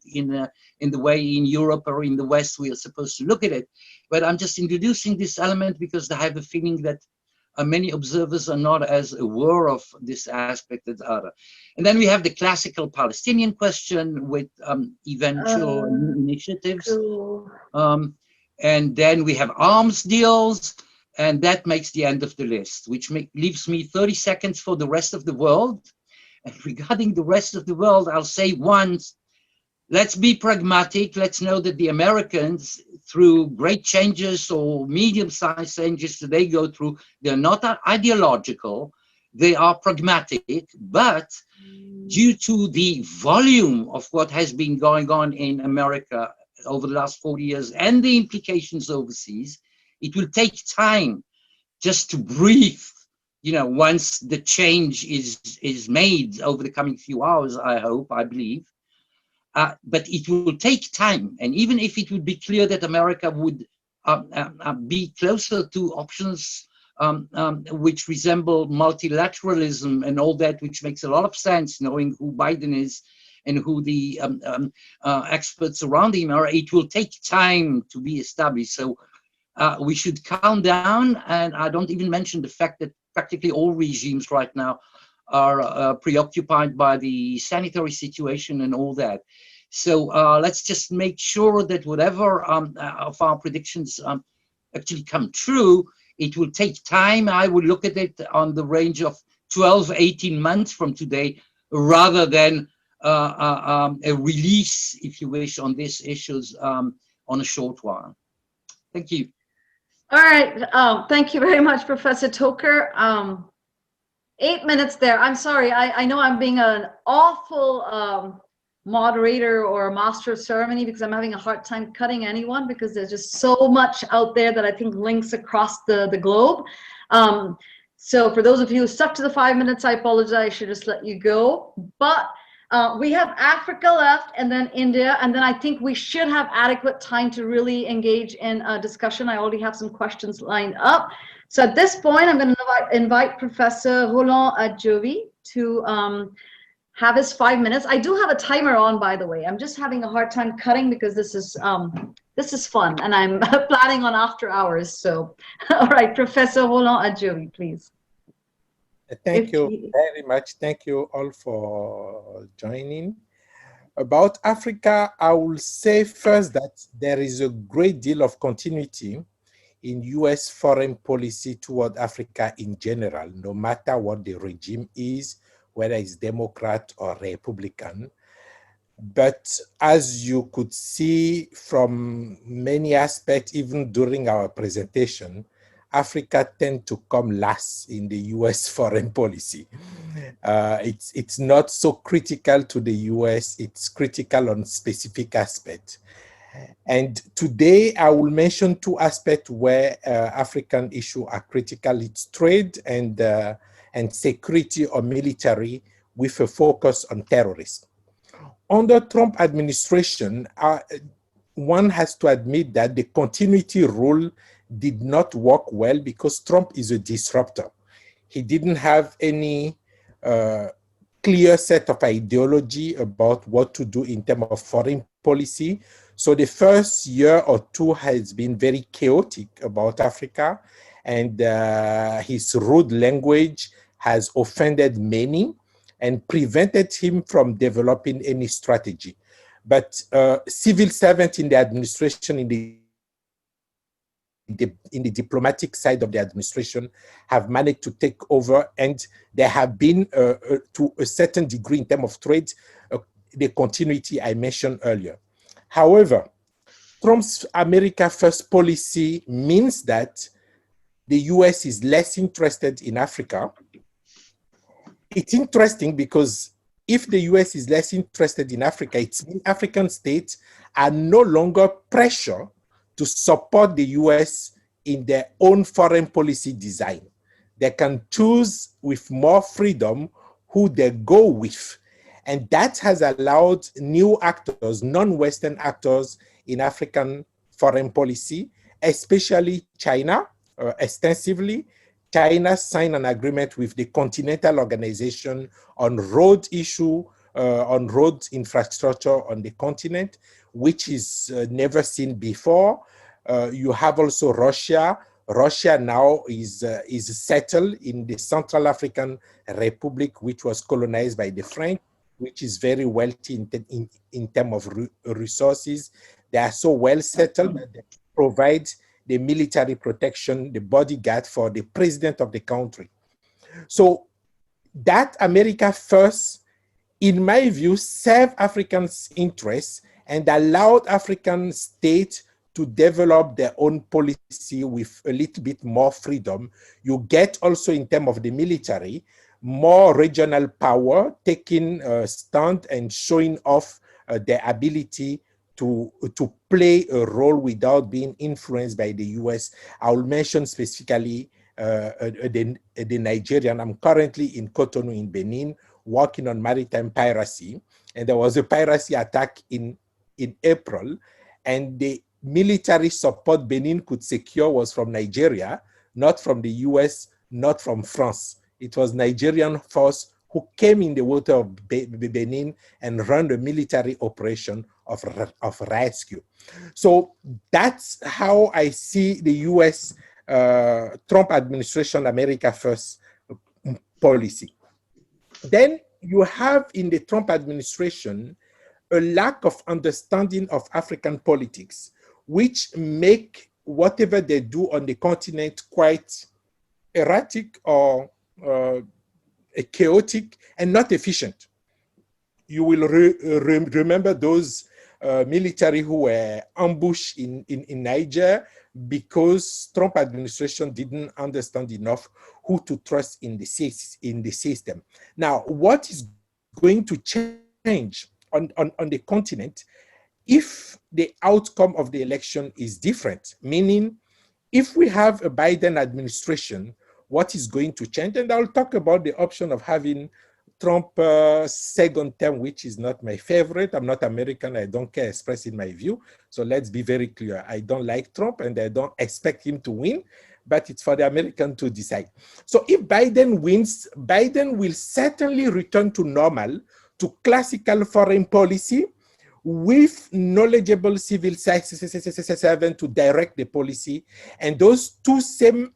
the way in Europe or in the West we are supposed to look at it. But I'm just introducing this element because I have a feeling that many observers are not as aware of this aspect as other. And then we have the classical Palestinian question with eventual initiatives. Cool. And then we have arms deals, and that makes the end of the list, which leaves me 30 seconds for the rest of the world. And regarding the rest of the world, I'll say once, let's be pragmatic. Let's know that the Americans, through great changes or medium-sized changes that they go through, they're not ideological, they are pragmatic, but due to the volume of what has been going on in America over the last 40 years and the implications overseas, it will take time just to breathe, you know, once the change is made over the coming few hours, I believe. But it will take time. And even if it would be clear that America would be closer to options which resemble multilateralism and all that, which makes a lot of sense, knowing who Biden is and who the experts around him are, it will take time to be established. So we should calm down. And I don't even mention the fact that practically all regimes right now are preoccupied by the sanitary situation and all that. So let's just make sure that whatever of our predictions actually come true. It will take time. I would look at it on the range of 12, 18 months from today, rather than a release, if you wish, on these issues on a short while. Thank you. All right. Thank you very much, Professor Toker. 8 minutes there. I'm sorry. I know I'm being an awful moderator or a master of ceremony because I'm having a hard time cutting anyone because there's just so much out there that I think links across the globe. So for those of you who stuck to the 5 minutes, I apologize. I should just let you go. But we have Africa left and then India. And then I think we should have adequate time to really engage in a discussion. I already have some questions lined up. So at this point, I'm going to invite Professor Roland Adjovi to have his 5 minutes. I do have a timer on, by the way. I'm just having a hard time cutting because this is fun, and I'm planning on after hours. So, all right, Professor Roland Adjovi, please. Thank you very much. Thank you all for joining. About Africa, I will say first that there is a great deal of continuity in US foreign policy toward Africa in general, no matter what the regime is, whether it's Democrat or Republican. But as you could see from many aspects, even during our presentation, Africa tends to come last in the US foreign policy. It's not so critical to the US, it's critical on specific aspects. And today I will mention two aspects where African issues are critical. It's trade and security or military, with a focus on terrorism. Under Trump administration, one has to admit that the continuity rule did not work well because Trump is a disruptor. He didn't have any clear set of ideology about what to do in terms of foreign policy. So the first year or two has been very chaotic about Africa, and his rude language has offended many and prevented him from developing any strategy. But civil servants in the administration, in the diplomatic side of the administration, have managed to take over, and there have been, to a certain degree in terms of trade, the continuity I mentioned earlier. However, Trump's America First policy means that the US is less interested in Africa. It's interesting because if the US is less interested in Africa, it means African states are no longer pressured to support the US in their own foreign policy design. They can choose with more freedom who they go with. And that has allowed new actors, non-Western actors in African foreign policy, especially China, extensively. China signed an agreement with the Continental Organization on road issue, on road infrastructure on the continent, which is never seen before. You have also Russia, Russia now is settled in the Central African Republic, which was colonized by the French, which is very wealthy in terms of resources. They are so well settled that they provide the military protection, the bodyguard for the president of the country. So that America first, in my view, served Africans' interests and allowed African states to develop their own policy with a little bit more freedom. You get also in terms of the military, more regional power, taking a stand and showing off their ability to play a role without being influenced by the US. I will mention specifically the Nigerian. I'm currently in Cotonou in Benin, working on maritime piracy. And there was a piracy attack in April, and the military support Benin could secure was from Nigeria, not from the US, not from France. It was Nigerian force who came in the water of Benin and ran the military operation of rescue. So that's how I see the US Trump administration America First policy. Then you have in the Trump administration a lack of understanding of African politics, which make whatever they do on the continent quite erratic or chaotic and not efficient. You will remember those military who were ambushed in Niger because Trump administration didn't understand enough who to trust in the system. Now, what is going to change on the continent if the outcome of the election is different? Meaning, if we have a Biden administration, what is going to change? And I'll talk about the option of having Trump second term, which is not my favorite. I'm not American. I don't care expressing my view. So let's be very clear. I don't like Trump and I don't expect him to win, but it's for the American to decide. So if Biden wins, Biden will certainly return to normal, to classical foreign policy with knowledgeable civil servants to direct the policy. And those two same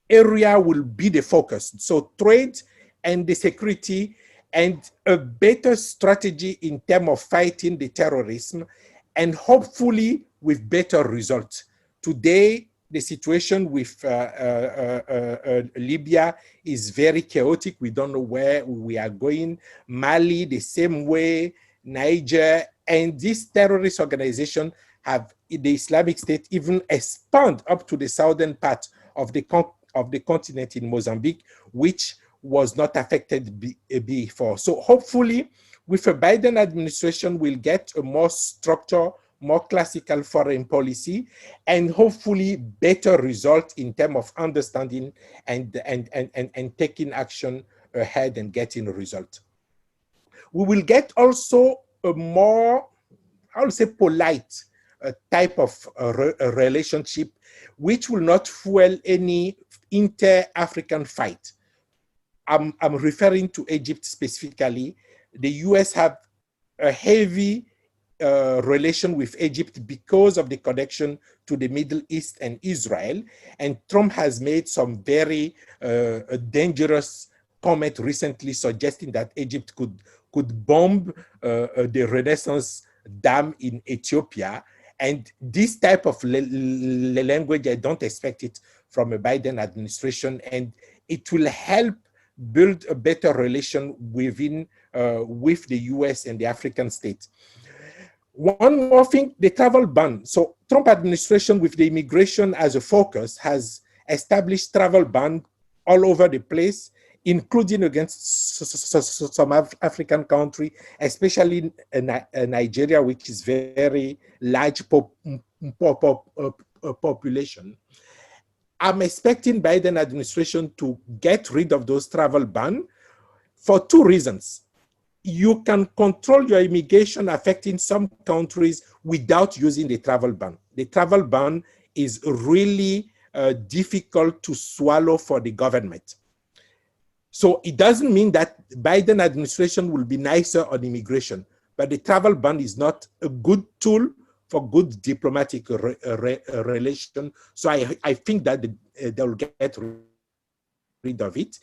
areas will be the focus. So trade and the security, and a better strategy in terms of fighting the terrorism, and hopefully with better results. Today, the situation with Libya is very chaotic. We don't know where we are going. Mali, the same way, Niger, and this terrorist organization have the Islamic State even expand up to the southern part of the continent in Mozambique, which was not affected before. So hopefully, with a Biden administration, we'll get a more structured, more classical foreign policy, and hopefully better result in terms of understanding and taking action ahead and getting a result. We will get also a more, I would say, polite type of relationship, which will not fuel any inter-African fight. I'm referring to Egypt specifically. The US have a heavy relation with Egypt because of the connection to the Middle East and Israel. And Trump has made some very dangerous comment recently suggesting that Egypt could bomb the Renaissance Dam in Ethiopia. And this type of language, I don't expect it from a Biden administration, and it will help build a better relation with the US and the African states. One more thing, the travel ban. So Trump administration with the immigration as a focus has established travel ban all over the place, including against some African country, especially Nigeria, which is very large population. I'm expecting Biden administration to get rid of those travel ban for two reasons. You can control your immigration affecting some countries without using the travel ban. The travel ban is really difficult to swallow for the government. So it doesn't mean that Biden administration will be nicer on immigration, but the travel ban is not a good tool for good diplomatic relation. So I think that they'll get rid of it.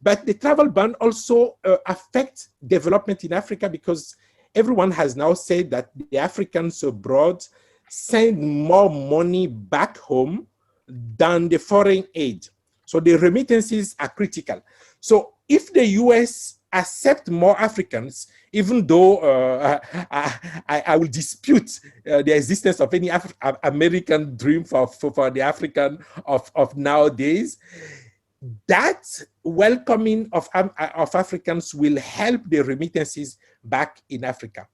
But the travel ban also affects development in Africa, because everyone has now said that the Africans abroad send more money back home than the foreign aid. So the remittances are critical. So if the US accept more Africans, even though I will dispute the existence of any American dream for the African of nowadays, that welcoming of Africans will help the remittances back in Africa.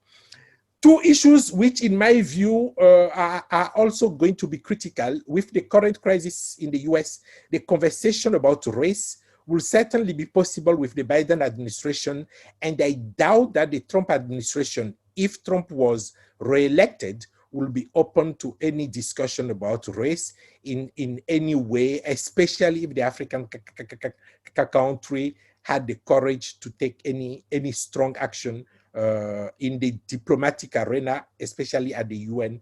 Two issues which, in my view, are also going to be critical with the current crisis in the US. The conversation about race will certainly be possible with the Biden administration, and I doubt that the Trump administration, if Trump was reelected, will be open to any discussion about race in any way, especially if the African country had the courage to take any strong action in the diplomatic arena, especially at the UN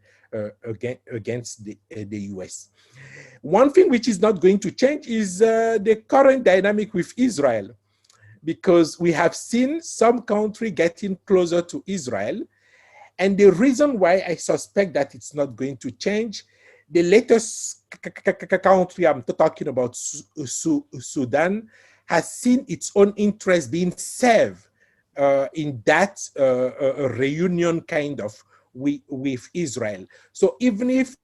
against the US. One thing which is not going to change is the current dynamic with Israel, because we have seen some country getting closer to Israel. And the reason why I suspect that it's not going to change, the latest country I'm talking about, Sudan, has seen its own interest being served in that reunion kind of with Israel. So even if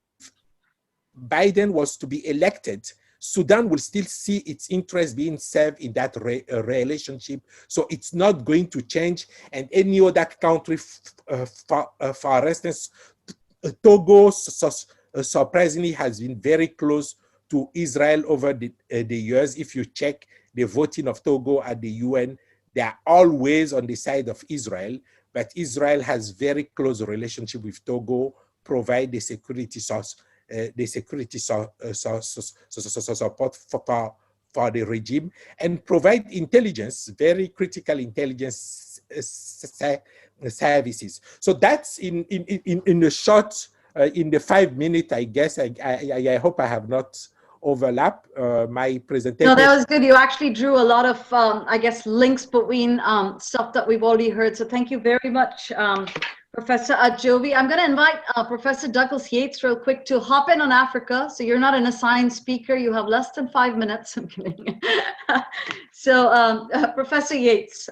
Biden was to be elected, Sudan will still see its interest being served in that relationship. So it's not going to change. And any other country, for instance, Togo, surprisingly, has been very close to Israel over the years. If you check the voting of Togo at the UN, they are always on the side of Israel. But Israel has very close relationship with Togo, provide the security source. The security support for the regime, and provide intelligence, very critical intelligence services. So that's in the short, in the 5 minutes, I guess. I hope I have not overlapped my presentation. No, that was good. You actually drew a lot of, I guess, links between stuff that we've already heard. So thank you very much, Professor Adjovi. I'm going to invite Professor Douglas Yates real quick to hop in on Africa. So you're not an assigned speaker. You have less than 5 minutes. I'm kidding. So Professor Yates.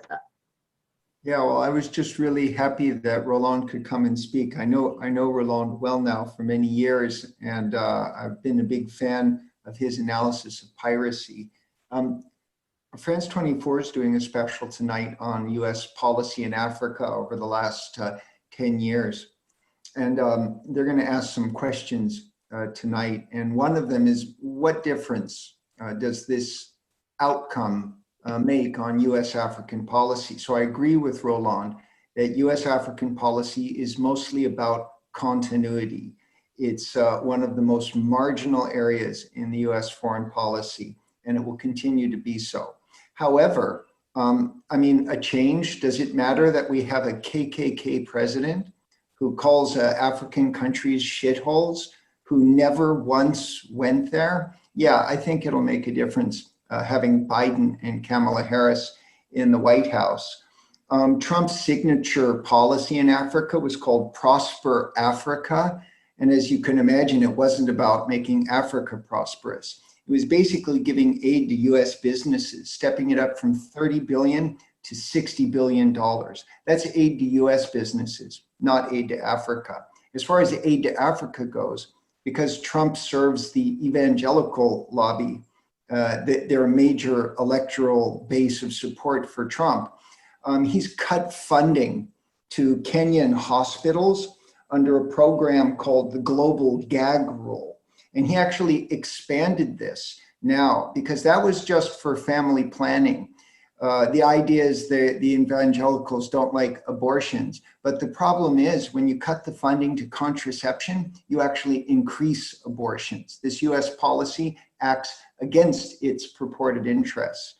Yeah, well, I was just really happy that Roland could come and speak. I know Roland well now for many years, and I've been a big fan of his analysis of piracy. France 24 is doing a special tonight on US policy in Africa over the last 10 years. And they're going to ask some questions tonight. And one of them is, what difference does this outcome make on US African policy? So I agree with Roland that US African policy is mostly about continuity. It's one of the most marginal areas in the US foreign policy, and it will continue to be so. However, I mean, a change, does it matter that we have a KKK president who calls African countries shitholes, who never once went there? Yeah, I think it'll make a difference having Biden and Kamala Harris in the White House. Trump's signature policy in Africa was called Prosper Africa. And as you can imagine, it wasn't about making Africa prosperous. It was basically giving aid to US businesses, stepping it up from 30 billion to $60 billion. That's aid to US businesses, not aid to Africa. As far as aid to Africa goes, because Trump serves the evangelical lobby, they're a major electoral base of support for Trump. He's cut funding to Kenyan hospitals under a program called the Global Gag Rule. And he actually expanded this now, because that was just for family planning. The idea is the evangelicals don't like abortions, but the problem is when you cut the funding to contraception, you actually increase abortions. This US policy acts against its purported interests.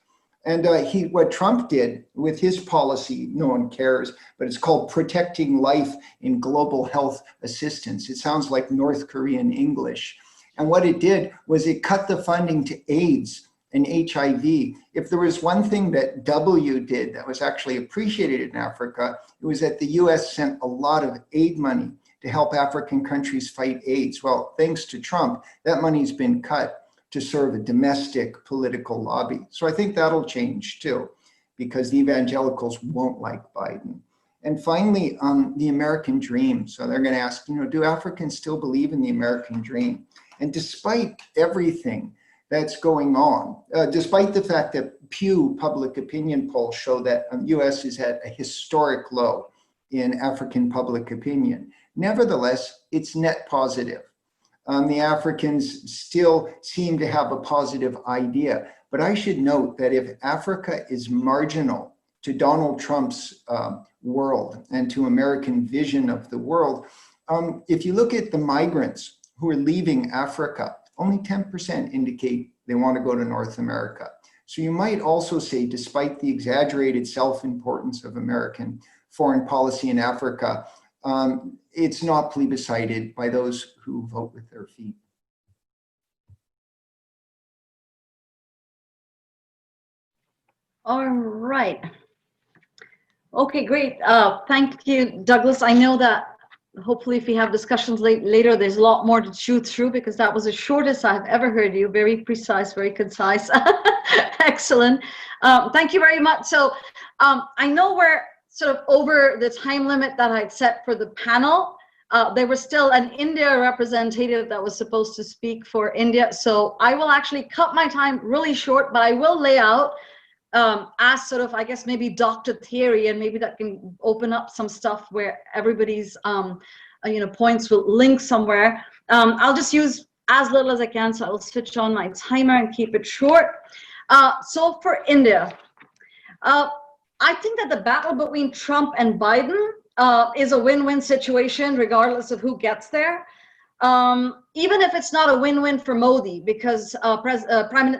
And what Trump did with his policy, no one cares, but it's called Protecting Life in Global Health Assistance. It sounds like North Korean English. And what it did was it cut the funding to AIDS and HIV. If there was one thing that W did that was actually appreciated in Africa, it was that the US sent a lot of aid money to help African countries fight AIDS. Well, thanks to Trump, that money's been cut to serve a domestic political lobby. So I think that'll change too, because the evangelicals won't like Biden. And finally, the American dream. So they're going to ask, do Africans still believe in the American dream? And despite everything that's going on, despite the fact that Pew public opinion polls show that the US is at a historic low in African public opinion, nevertheless, it's net positive. The Africans still seem to have a positive idea. But I should note that if Africa is marginal to Donald Trump's world and to American vision of the world, if you look at the migrants who are leaving Africa, only 10% indicate they want to go to North America. So you might also say, despite the exaggerated self-importance of American foreign policy in Africa, it's not plebiscited by those who vote with their feet. All right. Okay, great. Thank you, Douglas. I know that hopefully if we have discussions later, there's a lot more to chew through, because that was the shortest I've ever heard you. Very precise, very concise. Excellent. Thank you very much. So I know we're sort of over the time limit that I'd set for the panel. There was still an India representative that was supposed to speak for India. So I will actually cut my time really short, but I will lay out as sort of, I guess, maybe Dr. Theory, and maybe that can open up some stuff where everybody's, points will link somewhere. I'll just use as little as I can, so I'll switch on my timer and keep it short. So for India, I think that the battle between Trump and Biden is a win-win situation, regardless of who gets there. Even if it's not a win-win for Modi, because Prime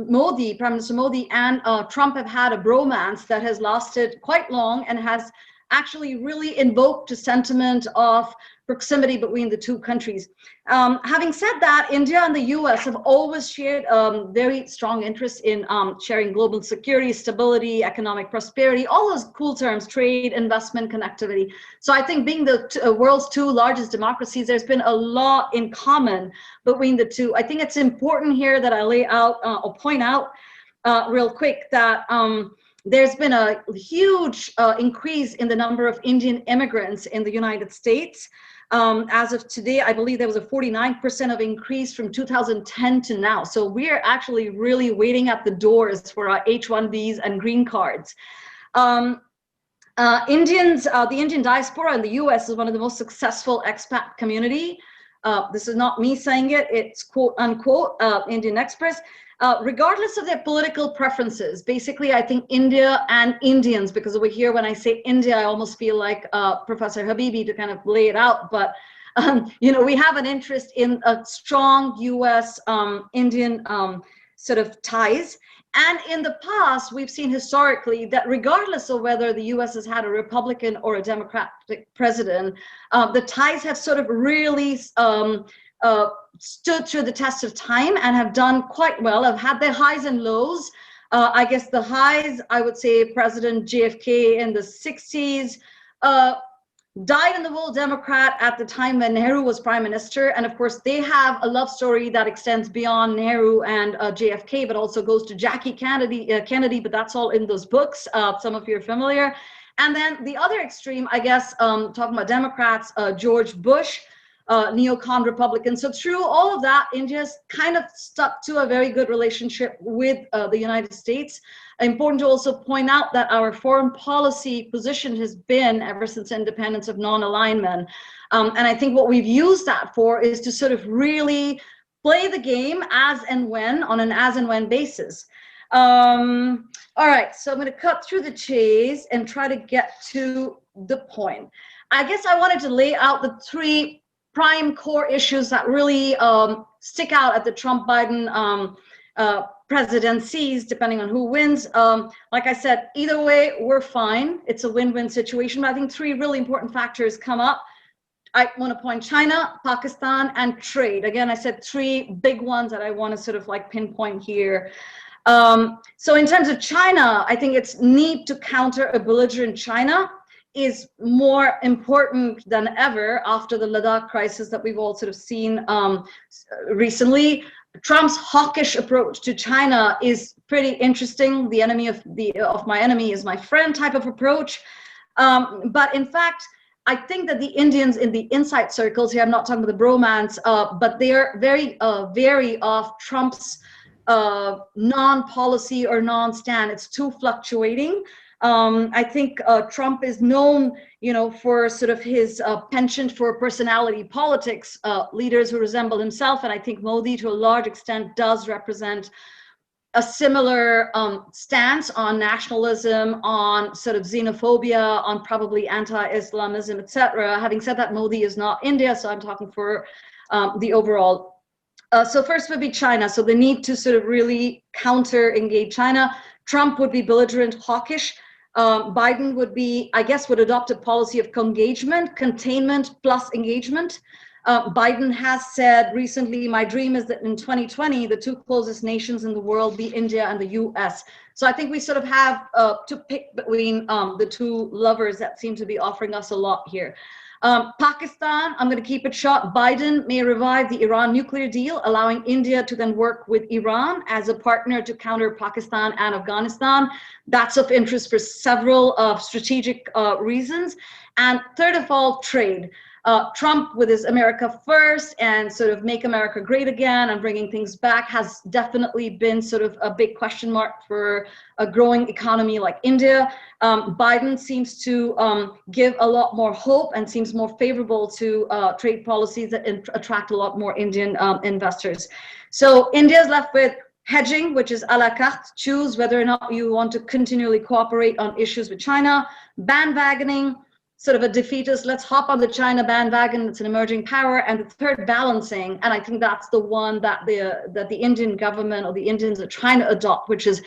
Minister Modi and Trump have had a bromance that has lasted quite long and has actually really invoked a sentiment of proximity between the two countries. Having said that, India and the US have always shared very strong interest in sharing global security, stability, economic prosperity, all those cool terms, trade, investment, connectivity. So I think being the world's two largest democracies, there's been a lot in common between the two. I think it's important here that I lay out or point out real quick that there's been a huge increase in the number of Indian immigrants in the United States. As of today, I believe there was a 49% of increase from 2010 to now. So we're actually really waiting at the doors for our H-1Bs and green cards. The Indian diaspora in the US is one of the most successful expat community. This is not me saying it, it's quote unquote Indian Express. Regardless of their political preferences, basically, I think India and Indians, because over here, when I say India, I almost feel like Professor Habibi to kind of lay it out. But, we have an interest in a strong US Indian sort of ties. And in the past, we've seen historically that regardless of whether the US has had a Republican or a Democratic president, the ties have sort of really stood through the test of time and have done quite well, have had their highs and lows. I guess the highs, I would say President JFK in the 60s, died in the wool Democrat at the time when Nehru was prime minister. And of course, they have a love story that extends beyond Nehru and JFK, but also goes to Jackie Kennedy, but that's all in those books. Some of you are familiar. And then the other extreme, I guess, talking about Democrats, George Bush, neocon Republican. So through all of that, India's kind of stuck to a very good relationship with the United States. Important to also point out that our foreign policy position has been, ever since independence, of non-alignment. And I think what we've used that for is to sort of really play the game as and when, on an as and when basis. All right, so I'm going to cut through the chase and try to get to the point. I guess I wanted to lay out the three prime core issues that really stick out at the Trump-Biden presidencies, depending on who wins. Like I said, either way, we're fine. It's a win-win situation. But I think three really important factors come up. I want to point China, Pakistan, and trade. Again, I said three big ones that I want to sort of like pinpoint here. So in terms of China, I think it's need to counter a belligerent China is more important than ever after the Ladakh crisis that we've all sort of seen recently. Trump's hawkish approach to China is pretty interesting. The enemy of my enemy is my friend type of approach. But in fact, I think that the Indians in the inside circles here, I'm not talking about the bromance, but they are very wary of Trump's non-policy or non-stand. It's too fluctuating. I think Trump is known, for sort of his penchant for personality politics, leaders who resemble himself. And I think Modi, to a large extent, does represent a similar stance on nationalism, on sort of xenophobia, on probably anti-Islamism, etc. Having said that, Modi is not India, so I'm talking for the overall. So first would be China. So the need to sort of really counter-engage China. Trump would be belligerent, hawkish. Biden would be, I guess, would adopt a policy of engagement, containment plus engagement. Biden has said recently, my dream is that in 2020, the two closest nations in the world be India and the US. So I think we sort of have to pick between the two lovers that seem to be offering us a lot here. Pakistan, I'm going to keep it short. Biden may revive the Iran nuclear deal, allowing India to then work with Iran as a partner to counter Pakistan and Afghanistan. That's of interest for several strategic reasons. And third of all, trade. Trump, with his America first and sort of make America great again and bringing things back, has definitely been sort of a big question mark for a growing economy like India. Biden seems to give a lot more hope and seems more favorable to trade policies that attract a lot more Indian investors. So India's left with hedging, which is a la carte, choose whether or not you want to continually cooperate on issues with China, bandwagoning, sort of a defeatist, let's hop on the China bandwagon, it's an emerging power, and the third, balancing, and I think that's the one that the Indian government or the Indians are trying to adopt, which is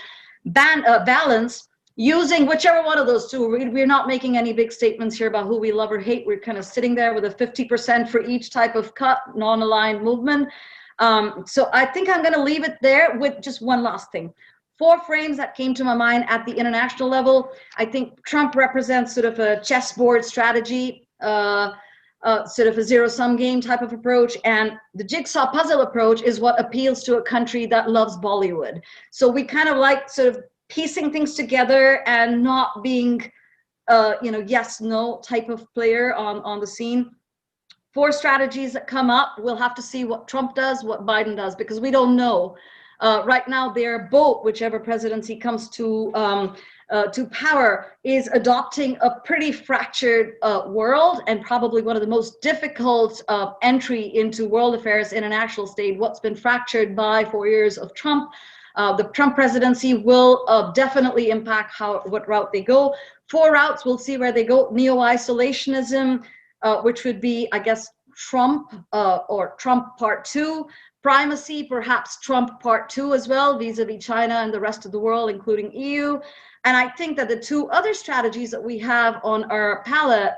balance, using whichever one of those two. We're not making any big statements here about who we love or hate. We're kind of sitting there with a 50% for each type of cut, non-aligned movement. So I think I'm gonna leave it there with just one last thing. 4 frames that came to my mind at the international level. I think Trump represents sort of a chessboard strategy, sort of a zero-sum game type of approach. And the jigsaw puzzle approach is what appeals to a country that loves Bollywood. So we kind of like sort of piecing things together and not being, yes, no type of player on the scene. 4 strategies that come up. We'll have to see what Trump does, what Biden does, because we don't know. Right now, they're both, whichever presidency comes to power, is adopting a pretty fractured world and probably one of the most difficult entry into world affairs, international state. What's been fractured by 4 years of Trump. The Trump presidency will definitely impact what route they go. 4 routes, we'll see where they go. Neo-isolationism, which would be, I guess, Trump or Trump Part 2. Primacy, perhaps Trump Part 2 as well, vis-a-vis China and the rest of the world, including EU. And I think that the 2 other strategies that we have on our palette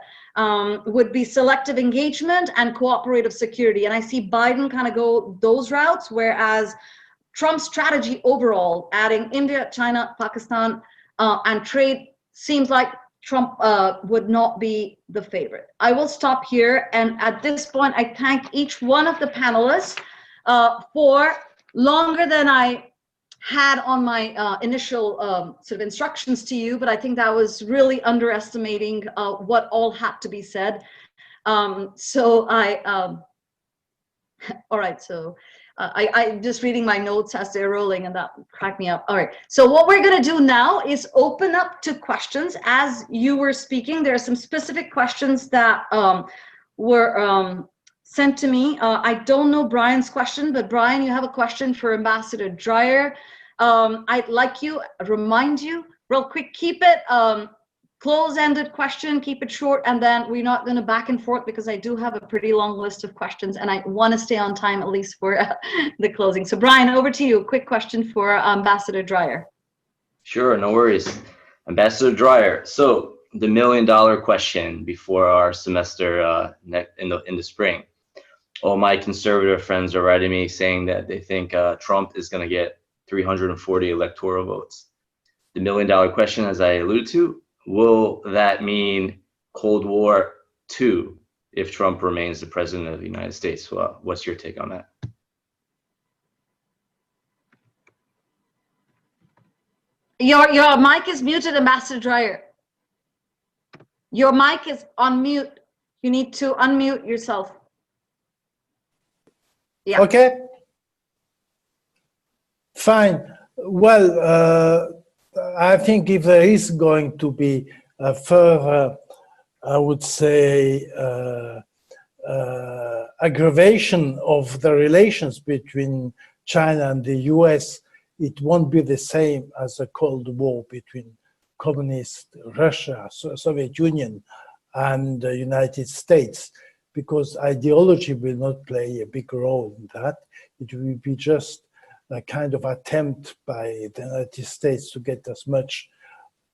would be selective engagement and cooperative security. And I see Biden kind of go those routes, whereas Trump's strategy overall, adding India, China, Pakistan, and trade, seems like Trump would not be the favorite. I will stop here. And at this point, I thank each one of the panelists for longer than I had on my initial sort of instructions to you, but I think that was really underestimating what all had to be said. All right, so I'm just reading my notes as they're rolling and that cracked me up. All right, so what we're gonna do now is open up to questions. As you were speaking, there are some specific questions that were sent to me. I don't know Brian's question, but Brian, you have a question for Ambassador Dreyer. I'd like you, remind you real quick, keep it close-ended question, keep it short, and then we're not going to back and forth because I do have a pretty long list of questions and I want to stay on time at least for the closing. So Brian, over to you. Quick question for Ambassador Dreyer. Sure, no worries. Ambassador Dreyer, so the $1 million question before our semester in the spring. All my conservative friends are writing me saying that they think Trump is going to get 340 electoral votes. The $1 million question, as I alluded to, will that mean Cold War 2 if Trump remains the president of the United States? Well, what's your take on that? Your mic is muted, Ambassador Dreyer. Your mic is on mute. You need to unmute yourself. Yeah. Okay. Fine. Well, I think if there is going to be a further, I would say, aggravation of the relations between China and the US, it won't be the same as the Cold War between communist Russia, Soviet Union, and the United States, because ideology will not play a big role in that. It will be just a kind of attempt by the United States to get as much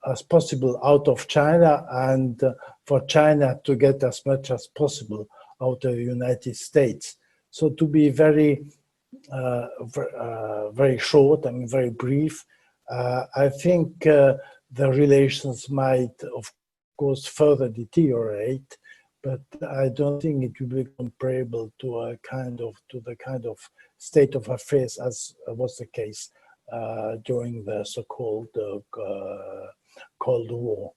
as possible out of China, and for China to get as much as possible out of the United States. So to be very, very short and very brief, I think the relations might, of course, further deteriorate, but I don't think it will be comparable to the kind of state of affairs as was the case during the so-called Cold War.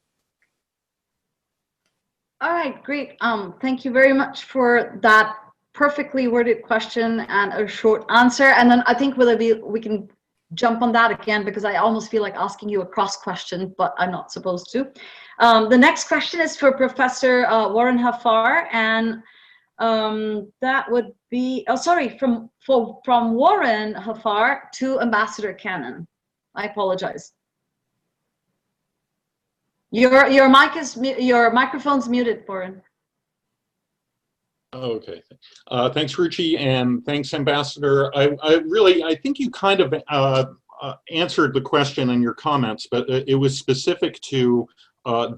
All right, great. Thank you very much for that perfectly worded question and a short answer. And then I think we can jump on that again because I almost feel like asking you a cross question, but I'm not supposed to. The next question is for Professor Warren Haffar, and that would be, from Warren Haffar to Ambassador Cannon. I apologize. Your microphone's muted, Warren. Okay, thanks, Ruchi, and thanks, Ambassador. I think you kind of answered the question in your comments, but it was specific to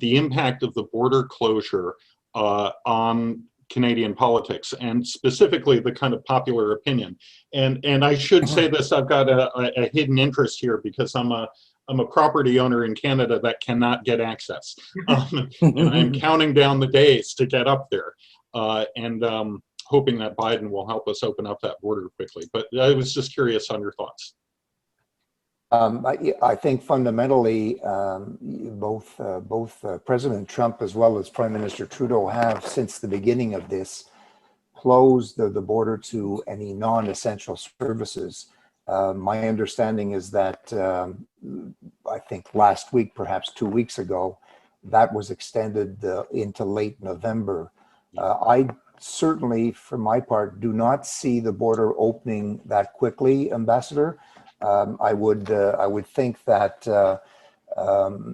the impact of the border closure on Canadian politics, and specifically the kind of popular opinion. And I should say this: I've got a hidden interest here because I'm a property owner in Canada that cannot get access, and I'm counting down the days to get up there. And hoping that Biden will help us open up that border quickly. But I was just curious on your thoughts. I think fundamentally, both President Trump as well as Prime Minister Trudeau have, since the beginning of this, closed the border to any non-essential services. My understanding is that I think last week, perhaps 2 weeks ago, that was extended into late November. I certainly, for my part, do not see the border opening that quickly, Ambassador. I would think that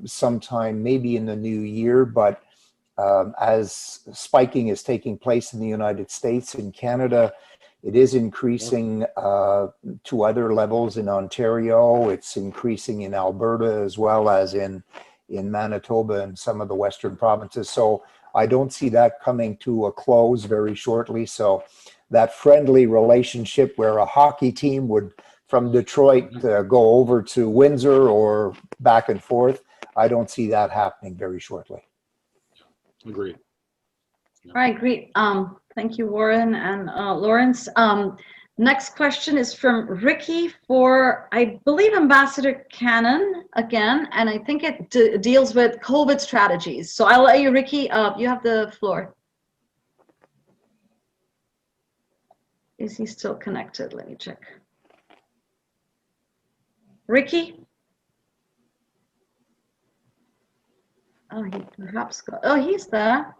sometime maybe in the new year, but as spiking is taking place in the United States, in Canada, it is increasing to other levels in Ontario. It's increasing in Alberta as well as in Manitoba and some of the Western provinces. So I don't see that coming to a close very shortly. So that friendly relationship where a hockey team would from Detroit go over to Windsor or back and forth, I don't see that happening very shortly. Agreed. All right, great. Thank you, Warren and Lawrence. Next question is from Ricky for, I believe, Ambassador Cannon again, and I think it deals with COVID strategies. So I'll let you, Ricky, you have the floor. Is he still connected? Let me check. Ricky? Oh, he perhaps got, oh, he's there.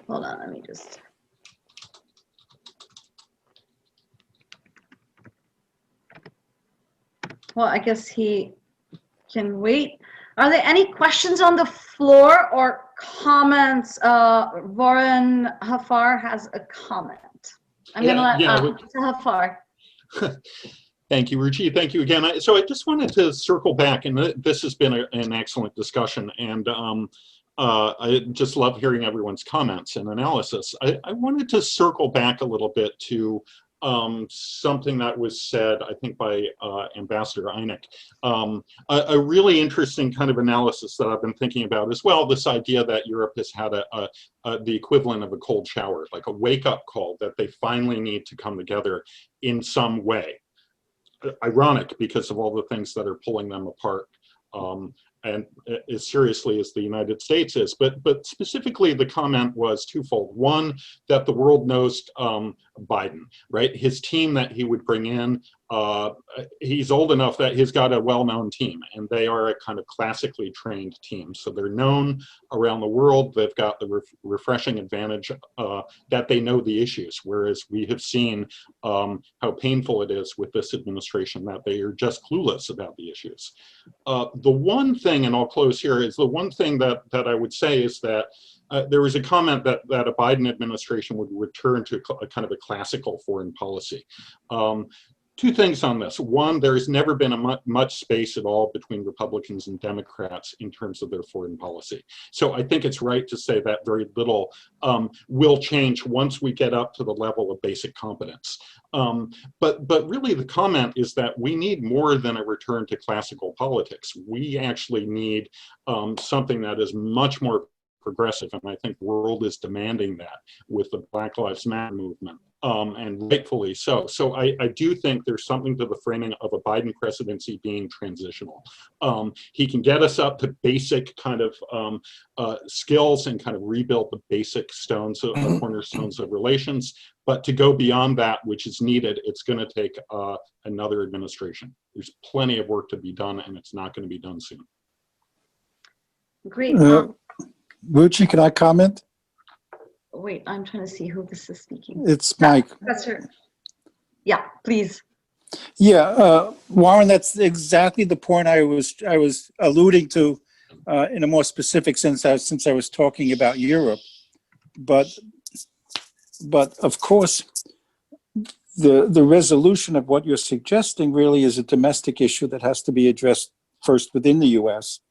Hold on, let me just. Well, I guess he can wait. Are there any questions on the floor or comments? Warren Haffar has a comment. I'm going to let Haffar. Thank you, Ruchi. Thank you again. So I just wanted to circle back, and this has been an excellent discussion, and I just love hearing everyone's comments and analysis. I wanted to circle back a little bit to something that was said, I think, by Ambassador Einik. A really interesting kind of analysis that I've been thinking about as well, this idea that Europe has had the equivalent of a cold shower, like a wake-up call that they finally need to come together in some way. Ironic because of all the things that are pulling them apart, and as seriously as the United States is. But specifically, the comment was twofold. One, that the world knows Biden, right? His team that he would bring in, he's old enough that he's got a well-known team, and they are a kind of classically trained team. So they're known around the world. They've got the refreshing advantage that they know the issues, whereas we have seen how painful it is with this administration that they are just clueless about the issues. The one thing, and I'll close here, is the one thing that I would say is that there was a comment that a Biden administration would return to a kind of a classical foreign policy. Two things on this. One, there's never been much space at all between Republicans and Democrats in terms of their foreign policy. So I think it's right to say that very little will change once we get up to the level of basic competence. But really the comment is that we need more than a return to classical politics. We actually need something that is much more progressive, and I think the world is demanding that with the Black Lives Matter movement, and rightfully so. So I do think there's something to the framing of a Biden presidency being transitional. He can get us up to basic kind of skills and kind of rebuild the basic stones, cornerstones of relations, but to go beyond that, which is needed, it's going to take another administration. There's plenty of work to be done, and it's not going to be done soon. Great. Ruchi, can I comment? Wait, I'm trying to see who this is speaking. It's Mike. Professor. Yeah, please. Yeah, Warren, that's exactly the point I was alluding to in a more specific sense since I was talking about Europe. But of course, the resolution of what you're suggesting really is a domestic issue that has to be addressed first within the U.S.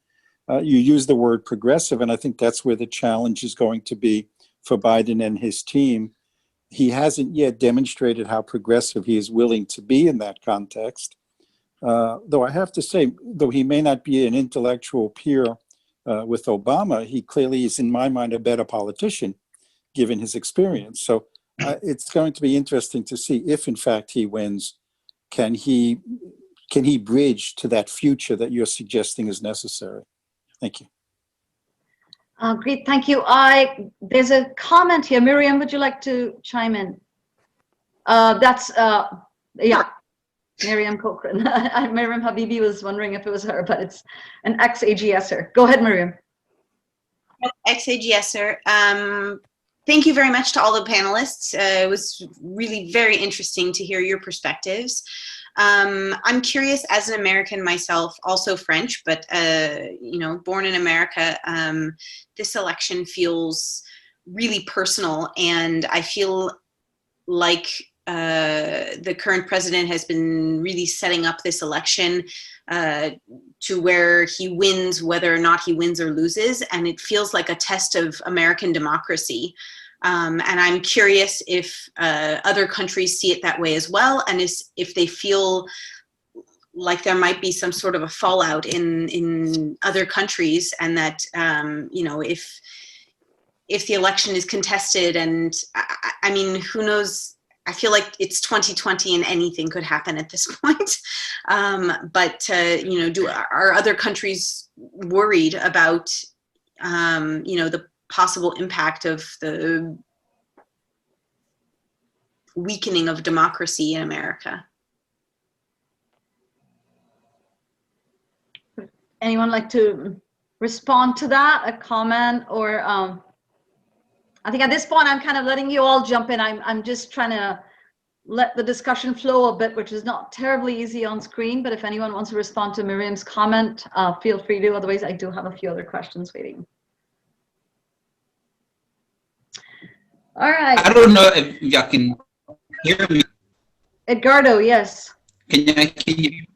You use the word progressive, and I think that's where the challenge is going to be for Biden and his team. He hasn't yet demonstrated how progressive he is willing to be in that context. Though I have to say, though he may not be an intellectual peer with Obama, he clearly is, in my mind, a better politician, given his experience. So it's going to be interesting to see if, in fact, he wins. Can he bridge to that future that you're suggesting is necessary? Thank you. Great, thank you. There's a comment here. Mariam, would you like to chime in? Yeah, Mariam Cochran. Mariam Habibi was wondering if it was her, but it's an ex-AGSer. Go ahead, Mariam. Ex-AGSer. Thank you very much to all the panelists. It was really very interesting to hear your perspectives. I'm curious, as an American myself, also French, but you know, born in America, this election feels really personal, and I feel like the current president has been really setting up this election to where he wins whether or not he wins or loses, and it feels like a test of American democracy. And I'm curious if other countries see it that way as well, and if they feel like there might be some sort of a fallout in other countries, and that you know, if the election is contested, and I mean, who knows? I feel like it's 2020 and anything could happen at this point. But you know, are other countries worried about you know, the possible impact of the weakening of democracy in America? Anyone like to respond to that? A comment, or I think at this point I'm kind of letting you all jump in. I'm just trying to let the discussion flow a bit, which is not terribly easy on screen, but if anyone wants to respond to Miriam's comment, feel free to. Otherwise, I do have a few other questions waiting. All right. I don't know if y'all can hear me. Edgardo, yes. Can you?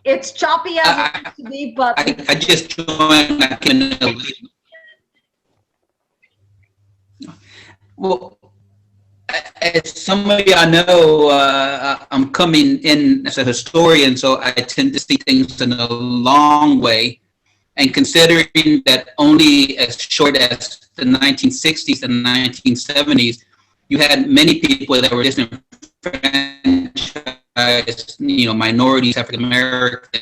It's choppy as it used to be, but I just joined. I can. Well, as some of y'all know, I'm coming in as a historian, so I tend to see things in a long way. And considering that only as short as the 1960s and 1970s, you had many people that were disenfranchised, minorities, African Americans.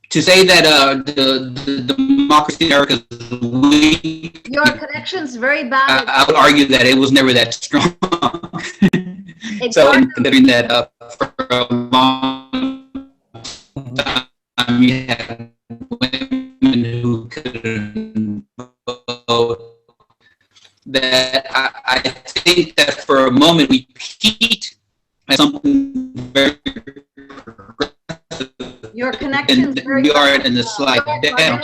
To say that the democracy in America is weak, your connection's very bad. I would argue that it was never that strong. So, considering that for a long time, you had women who couldn't vote, that I think that for a moment we peaked at something very your connection's very we are bad. in the slide down.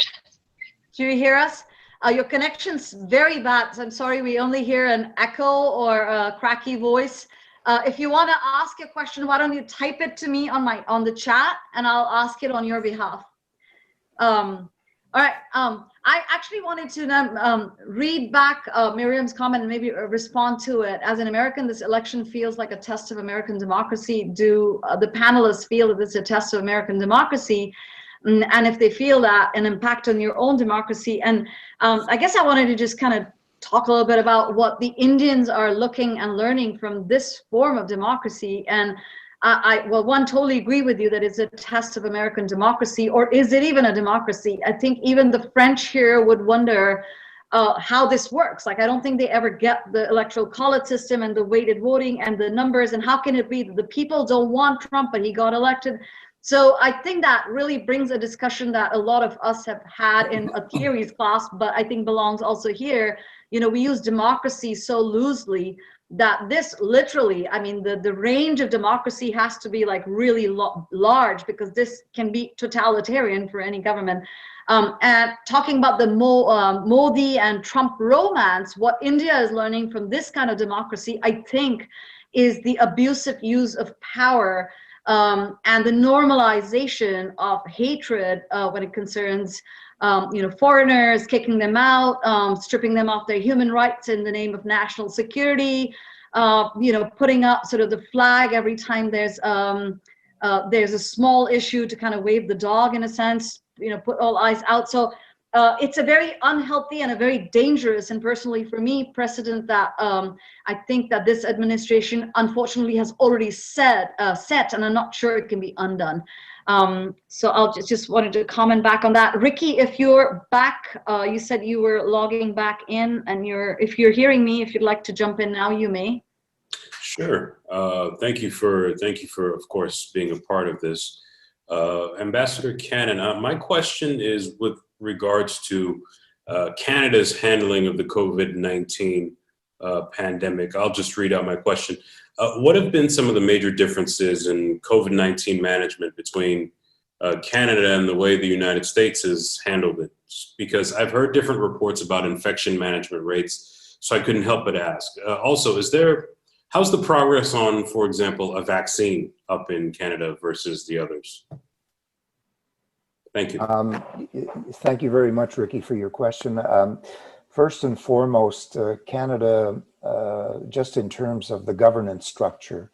Do you hear us? Your connection's very bad. So I'm sorry, we only hear an echo or a cracky voice. If you want to ask a question, why don't you type it to me on the chat, and I'll ask it on your behalf. All right. I actually wanted to read back Miriam's comment and maybe respond to it. As an American, this election feels like a test of American democracy. Do the panelists feel that this is a test of American democracy? And if they feel that, an impact on your own democracy? And I guess I wanted to just kind of talk a little bit about what the Indians are looking and learning from this form of democracy. And well, one, totally agree with you that it's a test of American democracy, or is it even a democracy? I think even the French here would wonder how this works. Like, I don't think they ever get the electoral college system and the weighted voting and the numbers, and how can it be that the people don't want Trump, but he got elected? So I think that really brings a discussion that a lot of us have had in a theories class, but I think belongs also here. You know, we use democracy so loosely that this literally, I mean, the range of democracy has to be like really large, because this can be totalitarian for any government. And talking about the Modi and Trump romance, what India is learning from this kind of democracy, I think, is the abusive use of power and the normalization of hatred when it concerns foreigners, kicking them out, stripping them of their human rights in the name of national security, putting up sort of the flag every time there's a small issue to kind of wave the dog in a sense, put all eyes out. So it's a very unhealthy and a very dangerous, and personally for me, precedent that I think that this administration unfortunately has already set, and I'm not sure it can be undone. So I'll just wanted to comment back on that. Ricky, if you're back, you said you were logging back in, and if you're hearing me, if you'd like to jump in now, you may. Sure. Thank you for, of course, being a part of this. Ambassador Cannon, my question is with regards to Canada's handling of the COVID-19 pandemic. I'll just read out my question. What have been some of the major differences in COVID-19 management between Canada and the way the United States has handled it? Because I've heard different reports about infection management rates, so I couldn't help but ask. Also, how's the progress on, for example, a vaccine up in Canada versus the others? Thank you. Thank you very much, Ricky, for your question. First and foremost, Canada, just in terms of the governance structure,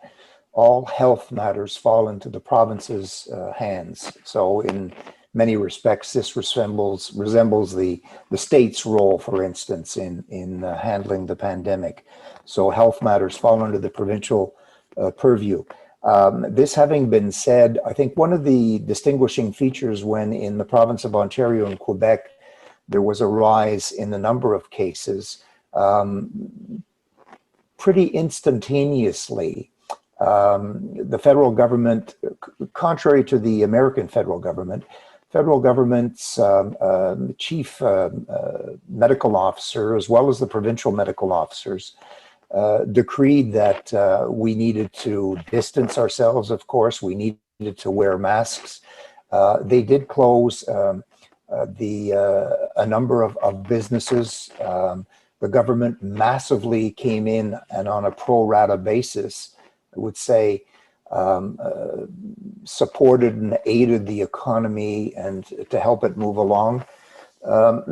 all health matters fall into the province's hands. So in many respects, this resembles the state's role, for instance, in handling the pandemic. So health matters fall under the provincial purview. This having been said, I think one of the distinguishing features when in the province of Ontario and Quebec, there was a rise in the number of cases pretty instantaneously. The federal government, contrary to the American federal government's chief medical officer, as well as the provincial medical officers, decreed that we needed to distance ourselves, of course, we needed to wear masks. They did close a number of businesses. The government massively came in and on a pro rata basis, I would say, supported and aided the economy and to help it move along.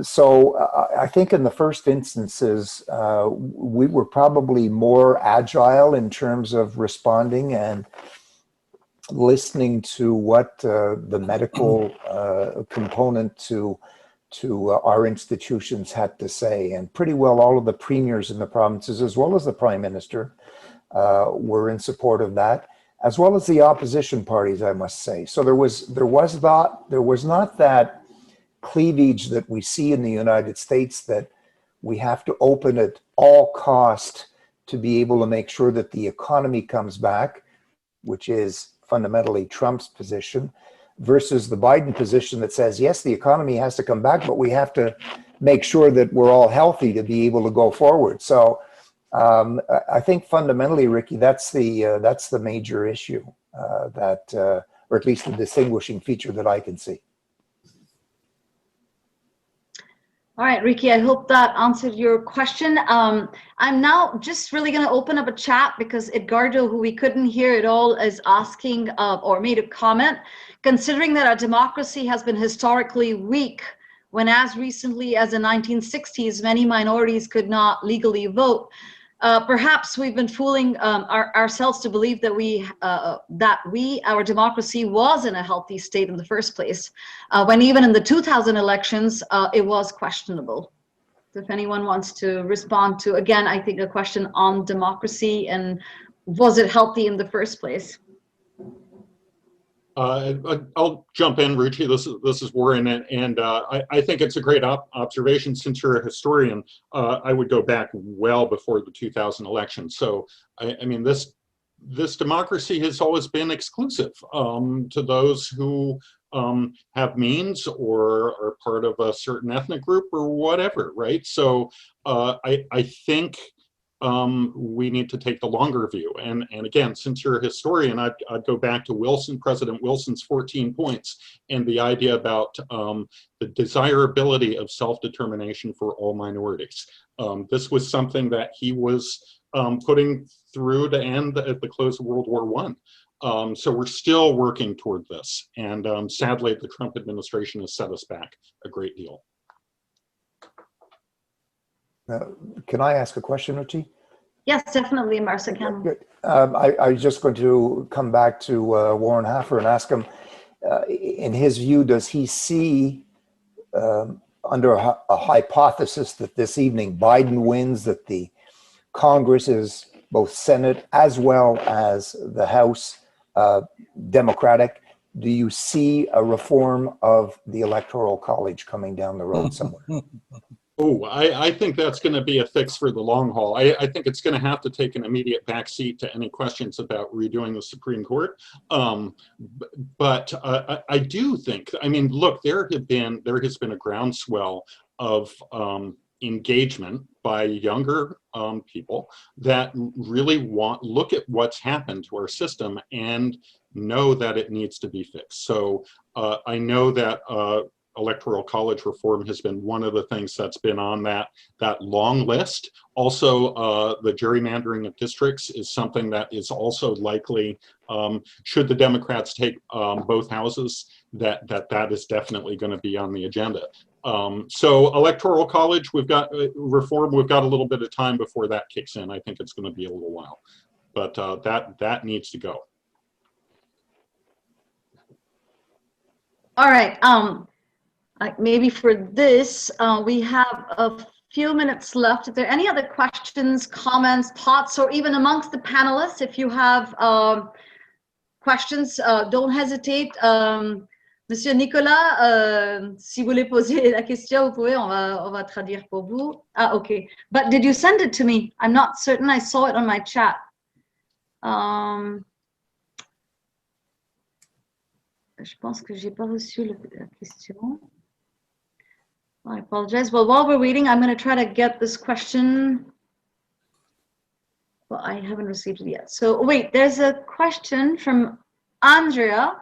So I think in the first instances, we were probably more agile in terms of responding and listening to what the medical component to our institutions had to say. And pretty well all of the premiers in the provinces, as well as the prime minister, were in support of that, as well as the opposition parties, I must say. So there was not that cleavage that we see in the United States, that we have to open at all cost to be able to make sure that the economy comes back, which is fundamentally Trump's position, versus the Biden position that says, yes, the economy has to come back, but we have to make sure that we're all healthy to be able to go forward. So I think fundamentally, Ricky, that's the major issue, or at least the distinguishing feature that I can see. All right, Ricky, I hope that answered your question. I'm now just really going to open up a chat because Edgardo, who we couldn't hear at all, is asking or made a comment. Considering that our democracy has been historically weak, when as recently as the 1960s, many minorities could not legally vote, perhaps we've been fooling ourselves to believe that our democracy was in a healthy state in the first place, when even in the 2000 elections, it was questionable. So if anyone wants to respond to, again, I think a question on democracy and was it healthy in the first place? I'll jump in, Ruchi. This is Warren, and I think it's a great observation. Since you're a historian, I would go back well before the 2000 election. So I mean, this democracy has always been exclusive to those who have means or are part of a certain ethnic group or whatever, right? So I think we need to take the longer view. And again, since you're a historian, I'd go back to President Wilson's 14 points and the idea about the desirability of self-determination for all minorities. This was something that he was putting through to end at the close of World War I. So we're still working toward this. And sadly, the Trump administration has set us back a great deal. Can I ask a question, Ruchi? Yes, definitely, Marcia can. Good. I was just going to come back to Warren Haffar and ask him, in his view, does he see, under a hypothesis that this evening Biden wins, that the Congress is both Senate as well as the House Democratic, do you see a reform of the Electoral College coming down the road somewhere? Oh, I think that's going to be a fix for the long haul. I think it's going to have to take an immediate backseat to any questions about redoing the Supreme Court. But I do think, I mean, look, there has been a groundswell of engagement by younger people that really look at what's happened to our system and know that it needs to be fixed. So I know that Electoral College reform has been one of the things that's been on that long list. Also, the gerrymandering of districts is something that is also likely, should the Democrats take both houses, that is definitely going to be on the agenda. So Electoral College, we've got reform, we've got a little bit of time before that kicks in. I think it's going to be a little while, but that needs to go. All right. Maybe for this, we have a few minutes left. If there are any other questions, comments, thoughts, or even amongst the panelists, if you have questions, don't hesitate. Monsieur Nicolas, si vous voulez poser la question, vous pouvez, on va traduire pour vous. Ah, okay. But did you send it to me? I'm not certain I saw it on my chat. Je pense que j'ai pas reçu la question. I apologize. Well, while we're waiting, I'm going to try to get this question. Well, I haven't received it yet. So wait, there's a question from Andrea.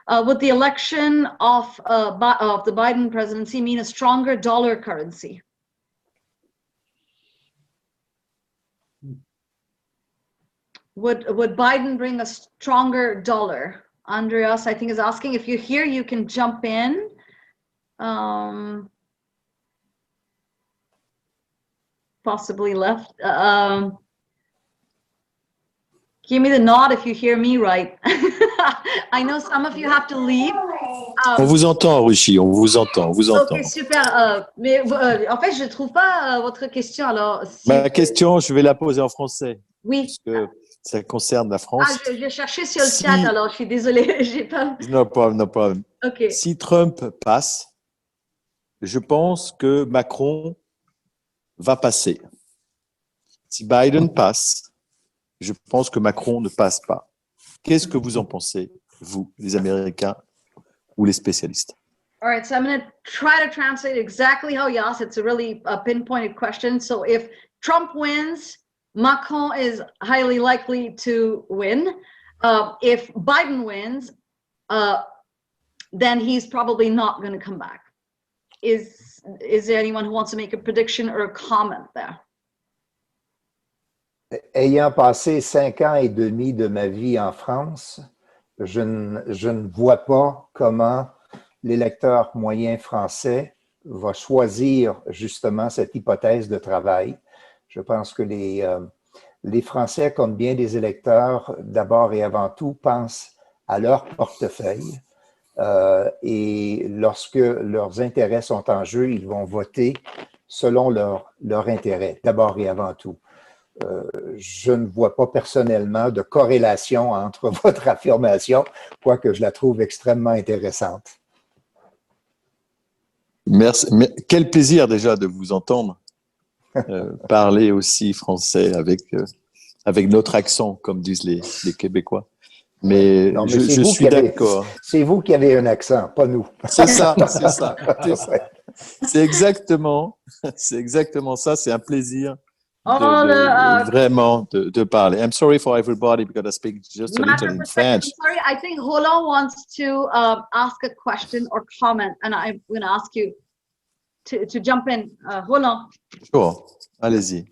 Would the election of the Biden presidency mean a stronger dollar currency? Would Biden bring a stronger dollar? Andreas, I think, is asking. If you're here, you can jump in. Possibly left. Give me the nod if you hear me right. I know some of you have to leave. On vous entend, Ruchi, on vous entend, on vous entend. Ok, super. Mais en fait, je ne trouve pas votre question. Alors, Ma question, je vais la poser en français. Oui. Parce que ça concerne la France. Ah, je cherchais sur le chat, alors je suis désolée. J'ai pas... No problem, no problem. Ok. Si Trump passe, je pense que Macron va passer. Si Biden passe, je pense que Macron ne passe pas. Qu'est-ce que vous en pensez, vous, les Américains ou les spécialistes? All right, so I'm going to try to translate exactly how you asked. It's a really pinpointed question. So if Trump wins, Macron is highly likely to win. If Biden wins, then he's probably not going to come back. Is there anyone who wants to make a prediction or a comment there? Ayant passé 5 ans et demi de ma vie en France, je ne vois pas comment l'électeur moyen français va choisir justement cette hypothèse de travail. Je pense que les Français, comme bien des électeurs, d'abord et avant tout, pensent à leur portefeuille. Et lorsque leurs intérêts sont en jeu, ils vont voter selon leur intérêt, d'abord et avant tout. Je ne vois pas personnellement de corrélation entre votre affirmation, quoique je la trouve extrêmement intéressante. Merci. Quel plaisir déjà de vous entendre parler aussi français avec notre accent, comme disent les Québécois. Mais, non, mais je suis d'accord. C'est vous qui avez un accent, pas nous. C'est ça, c'est ça. C'est exactement ça. C'est un plaisir vraiment de parler. I'm sorry for everybody because I speak just a little in French. Sorry, I think Roland wants to ask a question or comment, and I'm going to ask you to jump in. Roland. Sure, allez-y.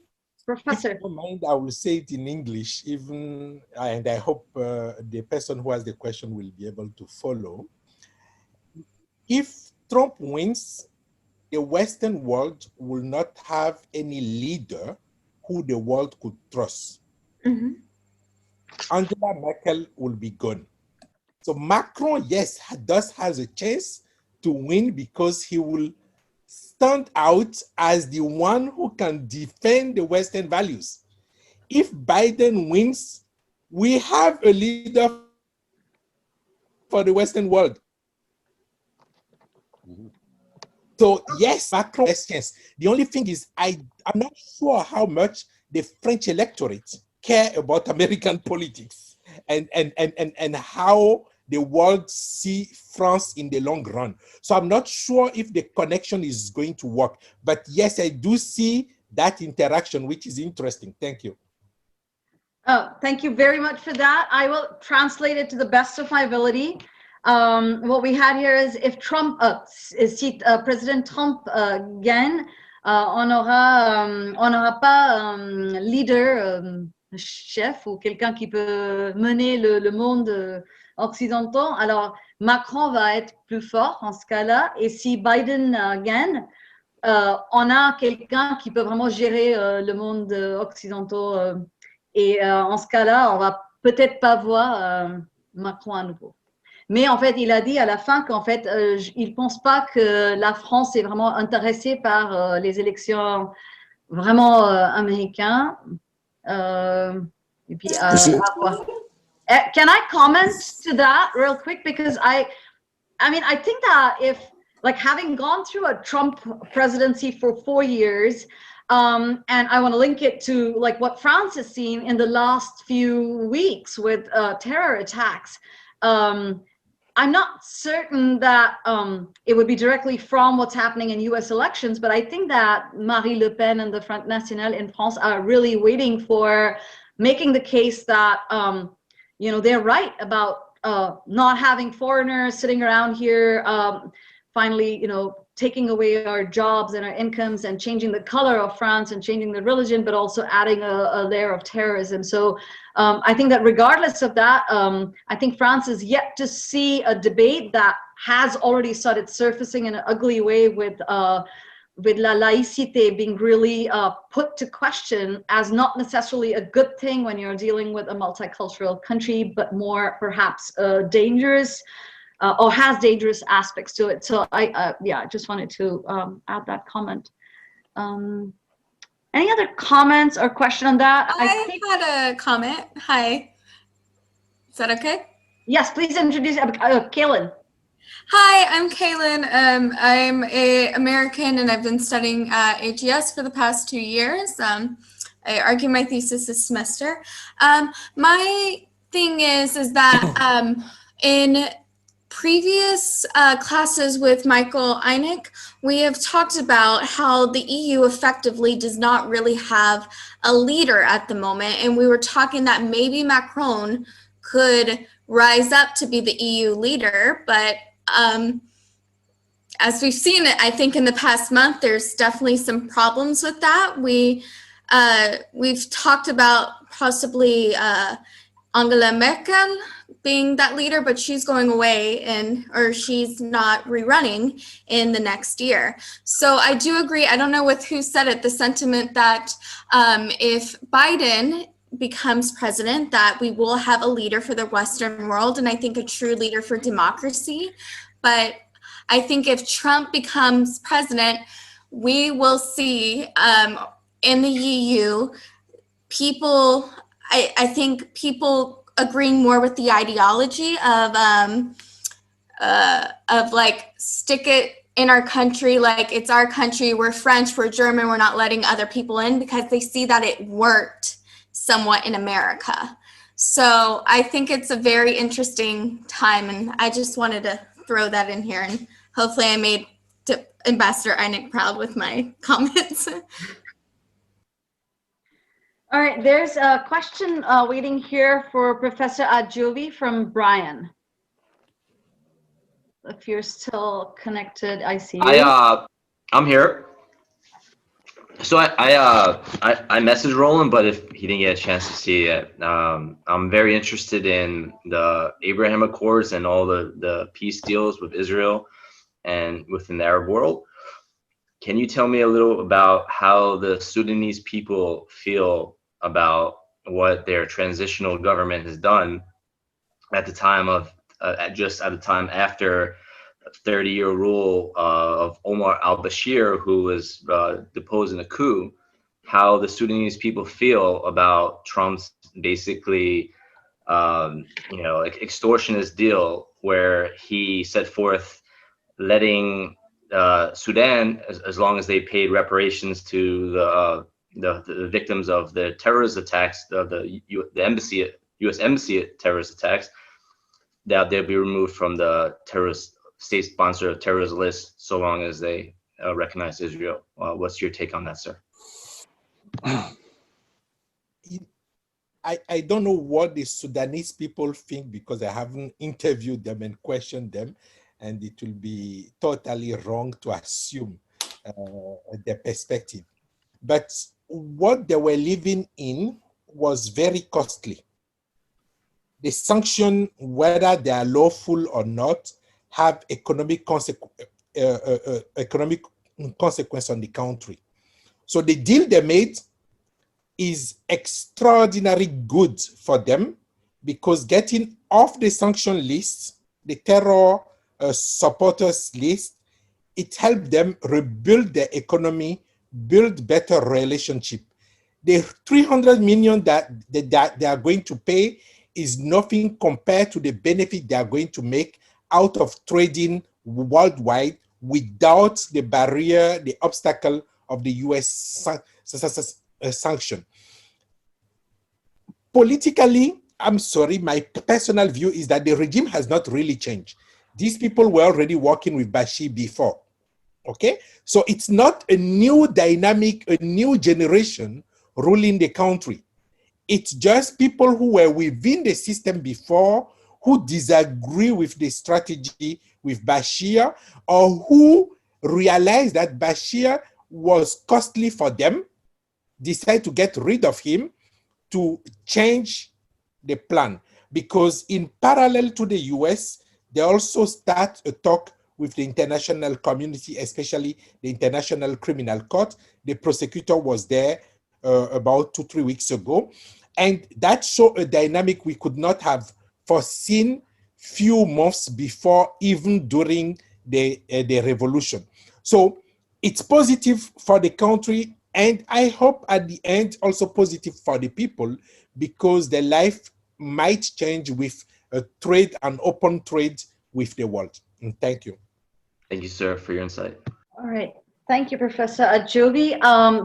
Professor. If you don't mind, I will say it in English, and I hope the person who has the question will be able to follow. If Trump wins, the Western world will not have any leader who the world could trust. Mm-hmm. Angela Merkel will be gone. So Macron, yes, has a chance to win because he will stand out as the one who can defend the Western values. If Biden wins, we have a leader for the Western world. So yes, Macron has a chance. The only thing is I'm not sure how much the French electorate care about American politics and how the world see France in the long run. So I'm not sure if the connection is going to work. But yes, I do see that interaction, which is interesting. Thank you. Thank you very much for that. I will translate it to the best of my ability. What we had here is if Trump, si President Trump gagne, on n'aura pas leader, chef ou quelqu'un qui peut mener le monde occidentaux. Alors, Macron va être plus fort en ce cas-là. Et si Biden gagne, on a quelqu'un qui peut vraiment gérer le monde occidental. Et en ce cas-là, on va peut-être pas voir Macron à nouveau. Mais en fait, il a dit à la fin qu'en fait, il ne pense pas que la France est vraiment intéressée par les élections vraiment américaines. Et puis, can I comment to that real quick? Because I mean, I think that if, like, having gone through a Trump presidency for 4 years, and I want to link it to like what France has seen in the last few weeks with terror attacks. I'm not certain that it would be directly from what's happening in US elections, but I think that Marine Le Pen and the Front National in France are really waiting for making the case that, they're right about not having foreigners sitting around here, finally, taking away our jobs and our incomes and changing the color of France and changing the religion, but also adding a layer of terrorism. So I think that regardless of that, I think France is yet to see a debate that has already started surfacing in an ugly way with la laïcité being really put to question as not necessarily a good thing when you're dealing with a multicultural country, but more perhaps dangerous. Or has dangerous aspects to it. So I just wanted to add that comment. Any other comments or question on that? I had a comment. Hi. Is that okay? Yes, please introduce Kaylin. Hi, I'm Kaylin. I'm an American and I've been studying at AGS for the past 2 years. I argue my thesis this semester. My thing is that in previous classes with Michael Einik, we have talked about how the EU effectively does not really have a leader at the moment. And we were talking that maybe Macron could rise up to be the EU leader. But as we've seen, I think in the past month, there's definitely some problems with that. We've talked about possibly Angela Merkel being that leader, but she's going away or she's not rerunning in the next year. So I do agree, I don't know with who said it, the sentiment that if Biden becomes president, that we will have a leader for the Western world, and I think a true leader for democracy. But I think if Trump becomes president, we will see in the EU, I think people agreeing more with the ideology of like, stick it in our country, like it's our country, we're French, we're German, we're not letting other people in, because they see that it worked somewhat in America. So I think it's a very interesting time, and I just wanted to throw that in here, and hopefully I made Ambassador Einik proud with my comments. All right, there's a question waiting here for Professor Adjovi from Brian. If you're still connected, I see you. I'm here. So I messaged Roland, but if he didn't get a chance to see it, I'm very interested in the Abraham Accords and all the peace deals with Israel and within the Arab world. Can you tell me a little about how the Sudanese people feel about what their transitional government has done at the time of just at the time after 30-year rule of Omar al-Bashir, who was deposed in a coup? How the Sudanese people feel about Trump's basically extortionist deal, where he set forth letting Sudan, as long as they paid reparations to the victims of the terrorist attacks, the U.S. embassy terrorist attacks, that they'll be removed from the terrorist state-sponsored terrorist list so long as they recognize Israel. What's your take on that, sir? I don't know what the Sudanese people think, because I haven't interviewed them and questioned them, and it will be totally wrong to assume their perspective. But what they were living in was very costly. The sanctions, whether they are lawful or not, have economic consequence on the country. So the deal they made is extraordinarily good for them, because getting off the sanction list, the terror supporters list, it helped them rebuild their economy, build better relationship. The 300 million that they are going to pay is nothing compared to the benefit they are going to make out of trading worldwide without the barrier, the obstacle of the US sanction. Politically, I'm sorry, my personal view is that the regime has not really changed. these people were already working with Bashir before. Okay, so it's not a new dynamic, a new generation ruling the country. It's just people who were within the system before, who disagree with the strategy with Bashir, or who realize that Bashir was costly for them, decide to get rid of him to change the plan. Because in parallel to the US, they also start a talk with the international community, especially the International Criminal Court. The prosecutor was there about 2-3 weeks ago. And that showed a dynamic we could not have foreseen few months before, even during the revolution. So it's positive for the country, and I hope at the end also positive for the people, because their life might change with a trade and open trade with the world. And thank you. Thank you, sir, for your insight. All right. Thank you, Professor Adjovi.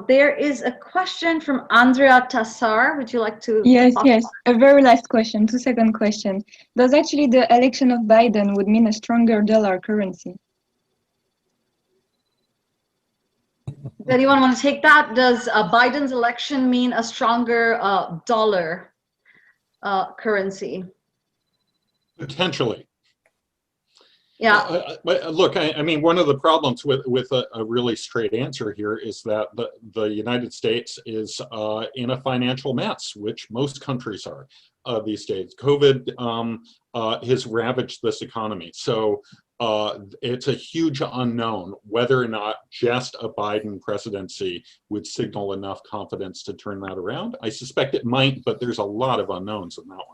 There is a question from Andrea Tassar. Would you like to? Yes, a very last question, 2-second question. Does actually the election of Biden would mean a stronger dollar currency? Does anyone want to take that? Does Biden's election mean a stronger dollar currency? Potentially. Yeah. Look, I mean, one of the problems with a really straight answer here is that the United States is in a financial mess, which most countries are these days. COVID has ravaged this economy. So it's a huge unknown whether or not just a Biden presidency would signal enough confidence to turn that around. I suspect it might, but there's a lot of unknowns in that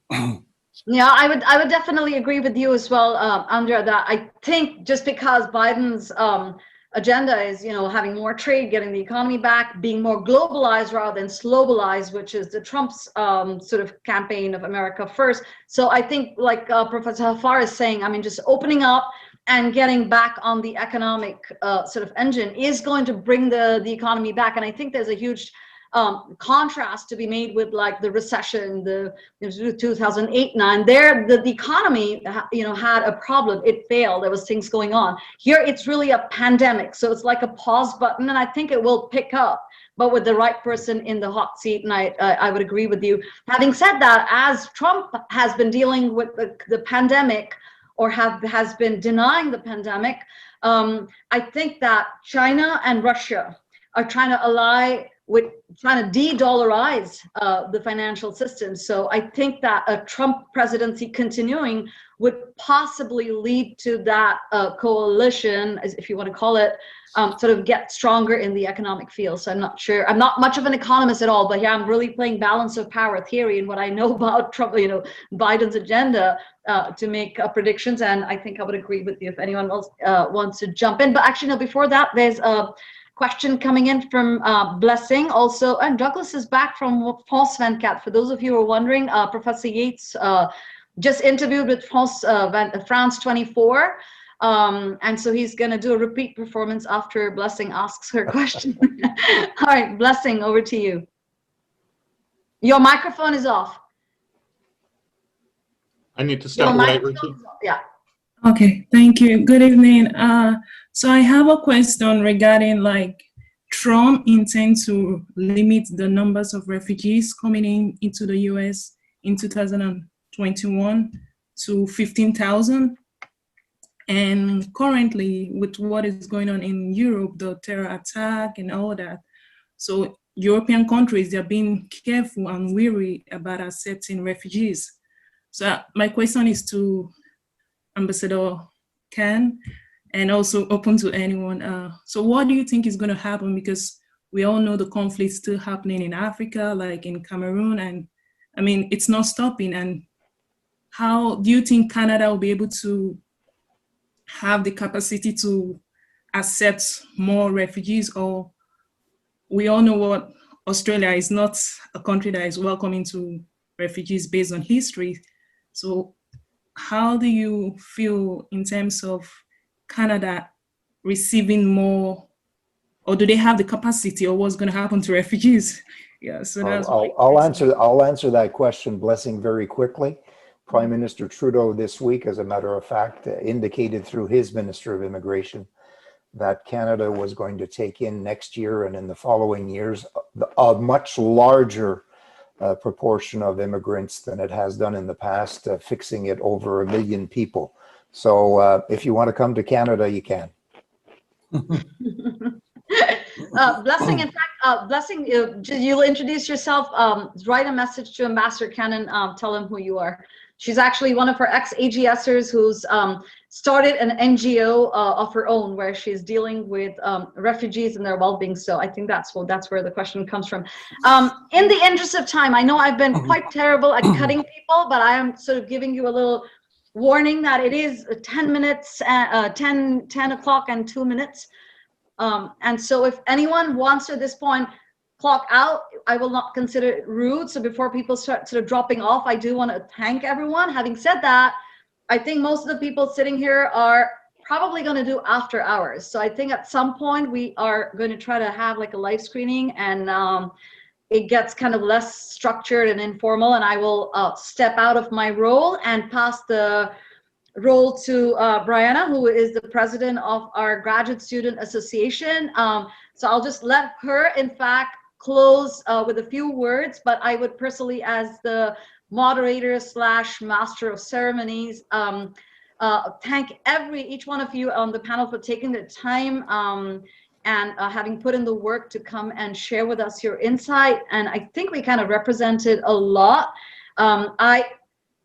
one. Yeah, I would definitely agree with you as well, Andrea, that I think just because Biden's agenda is, having more trade, getting the economy back, being more globalized rather than slobalized, which is the Trump's sort of campaign of America first. So I think, like Professor Haffar is saying, I mean, just opening up and getting back on the economic sort of engine is going to bring the economy back. And I think there's a huge contrast to be made with like the recession, the 2008-9. There, the economy, had a problem. It failed. There was things going on. Here, it's really a pandemic. So it's like a pause button, and I think it will pick up, but with the right person in the hot seat. And I would agree with you. Having said that, as Trump has been dealing with the pandemic, or has been denying the pandemic, I think that China and Russia are trying to ally with trying to de-dollarize the financial system. So I think that a Trump presidency continuing would possibly lead to that coalition, if you want to call it, sort of get stronger in the economic field. So I'm not sure. I'm not much of an economist at all, but yeah, I'm really playing balance of power theory and what I know about Trump, Biden's agenda to make predictions. And I think I would agree with you if anyone else wants to jump in. But actually, no, before that, there's a question coming in from Blessing also, and Douglas is back from France 24. For those of you who are wondering, Professor Yates just interviewed with France 24, and so he's going to do a repeat performance after Blessing asks her question. All right, Blessing, over to you. Your microphone is off. I need to step away, Ruchi. Yeah. Okay, thank you. Good evening. So I have a question regarding Trump intends to limit the numbers of refugees coming into the US in 2021 to 15,000. And currently, with what is going on in Europe, the terror attack and all that, so European countries, they're being careful and wary about accepting refugees. So my question is to Ambassador Khan, and also open to anyone. So what do you think is going to happen? Because we all know the conflict still happening in Africa, like in Cameroon, and I mean, it's not stopping. And how do you think Canada will be able to have the capacity to accept more refugees? Or we all know what Australia is not a country that is welcoming to refugees based on history. So how do you feel in terms of Canada receiving more, or do they have the capacity, or what's going to happen to refugees? Yeah, so that's I'll answer that question, Blessing, very quickly. Prime Minister Trudeau this week, as a matter of fact, indicated through his Minister of Immigration that Canada was going to take in next year and in the following years a much larger proportion of immigrants than it has done in the past, fixing it over 1 million people. So if you want to come to Canada, you can. Blessing, in fact, Blessing, you'll introduce yourself, write a message to Ambassador Cannon, tell him who you are. She's actually one of our ex-AGSers who's started an NGO of her own where she's dealing with refugees and their well-being. So I think that's where the question comes from. In the interest of time, I know I've been quite terrible at cutting people, but I am sort of giving you a little warning that it is 10 minutes, 10 o'clock and 2 minutes. And so if anyone wants to at this point clock out, I will not consider it rude. So before people start sort of dropping off, I do want to thank everyone. Having said that, I think most of the people sitting here are probably going to do after hours. So I think at some point we are going to try to have like a live screening, and it gets kind of less structured and informal, and I will step out of my role and pass the role to Brianna, who is the president of our Graduate Student Association. So I'll just let her, in fact, close with a few words, but I would personally, as the moderator / master of ceremonies, thank each one of you on the panel for taking the time and having put in the work to come and share with us your insight. And I think we kind of represented a lot. I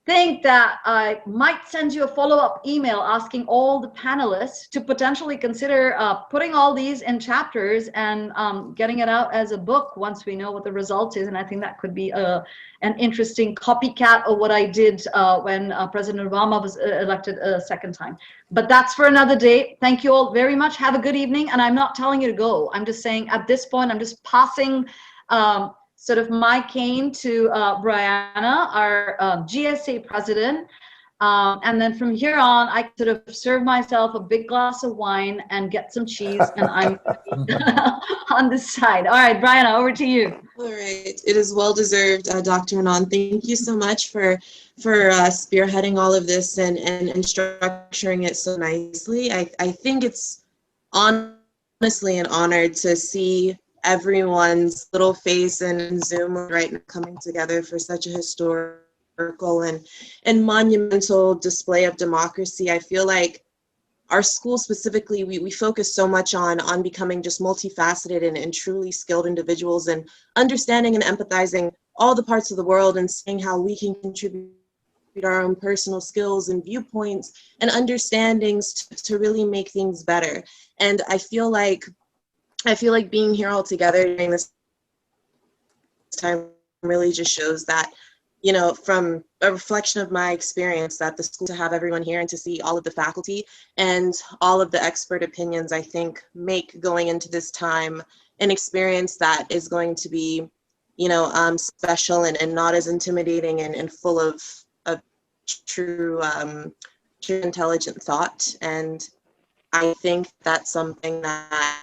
think that I might send you a follow-up email asking all the panelists to potentially consider putting all these in chapters and getting it out as a book once we know what the result is. And I think that could be an interesting copycat of what I did when President Obama was elected a second time. But that's for another day. Thank you all very much. Have a good evening. And I'm not telling you to go. I'm just saying at this point, I'm just passing sort of my cane to Brianna, our GSA president. And then from here on, I sort of serve myself a big glass of wine and get some cheese, and I'm on this side. All right, Brianna, over to you. All right, it is well deserved, Dr. Anand. Thank you so much for spearheading all of this and structuring it so nicely. I think it's honestly an honor to see everyone's little face and Zoom right now coming together for such a historical and monumental display of democracy. I feel like our school specifically, we focus so much on becoming just multifaceted and truly skilled individuals, and understanding and empathizing all the parts of the world and seeing how we can contribute our own personal skills and viewpoints and understandings to really make things better. And I feel like being here all together during this time really just shows that, you know, from a reflection of my experience, that the school, to have everyone here and to see all of the faculty and all of the expert opinions, I think make going into this time an experience that is going to be, you know, special and not as intimidating and full of true intelligent thought. And I think that's something that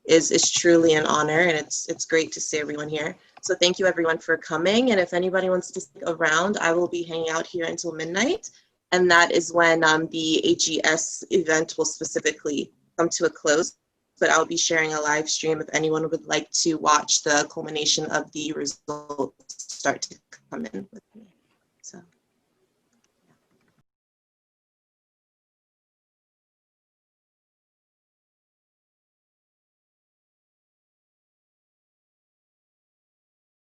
is truly an honor, and it's great to see everyone here. So thank you everyone for coming, and if anybody wants to stick around, I will be hanging out here until midnight, and that is when the AGS event will specifically come to a close, but I'll be sharing a live stream if anyone would like to watch the culmination of the results start to come in with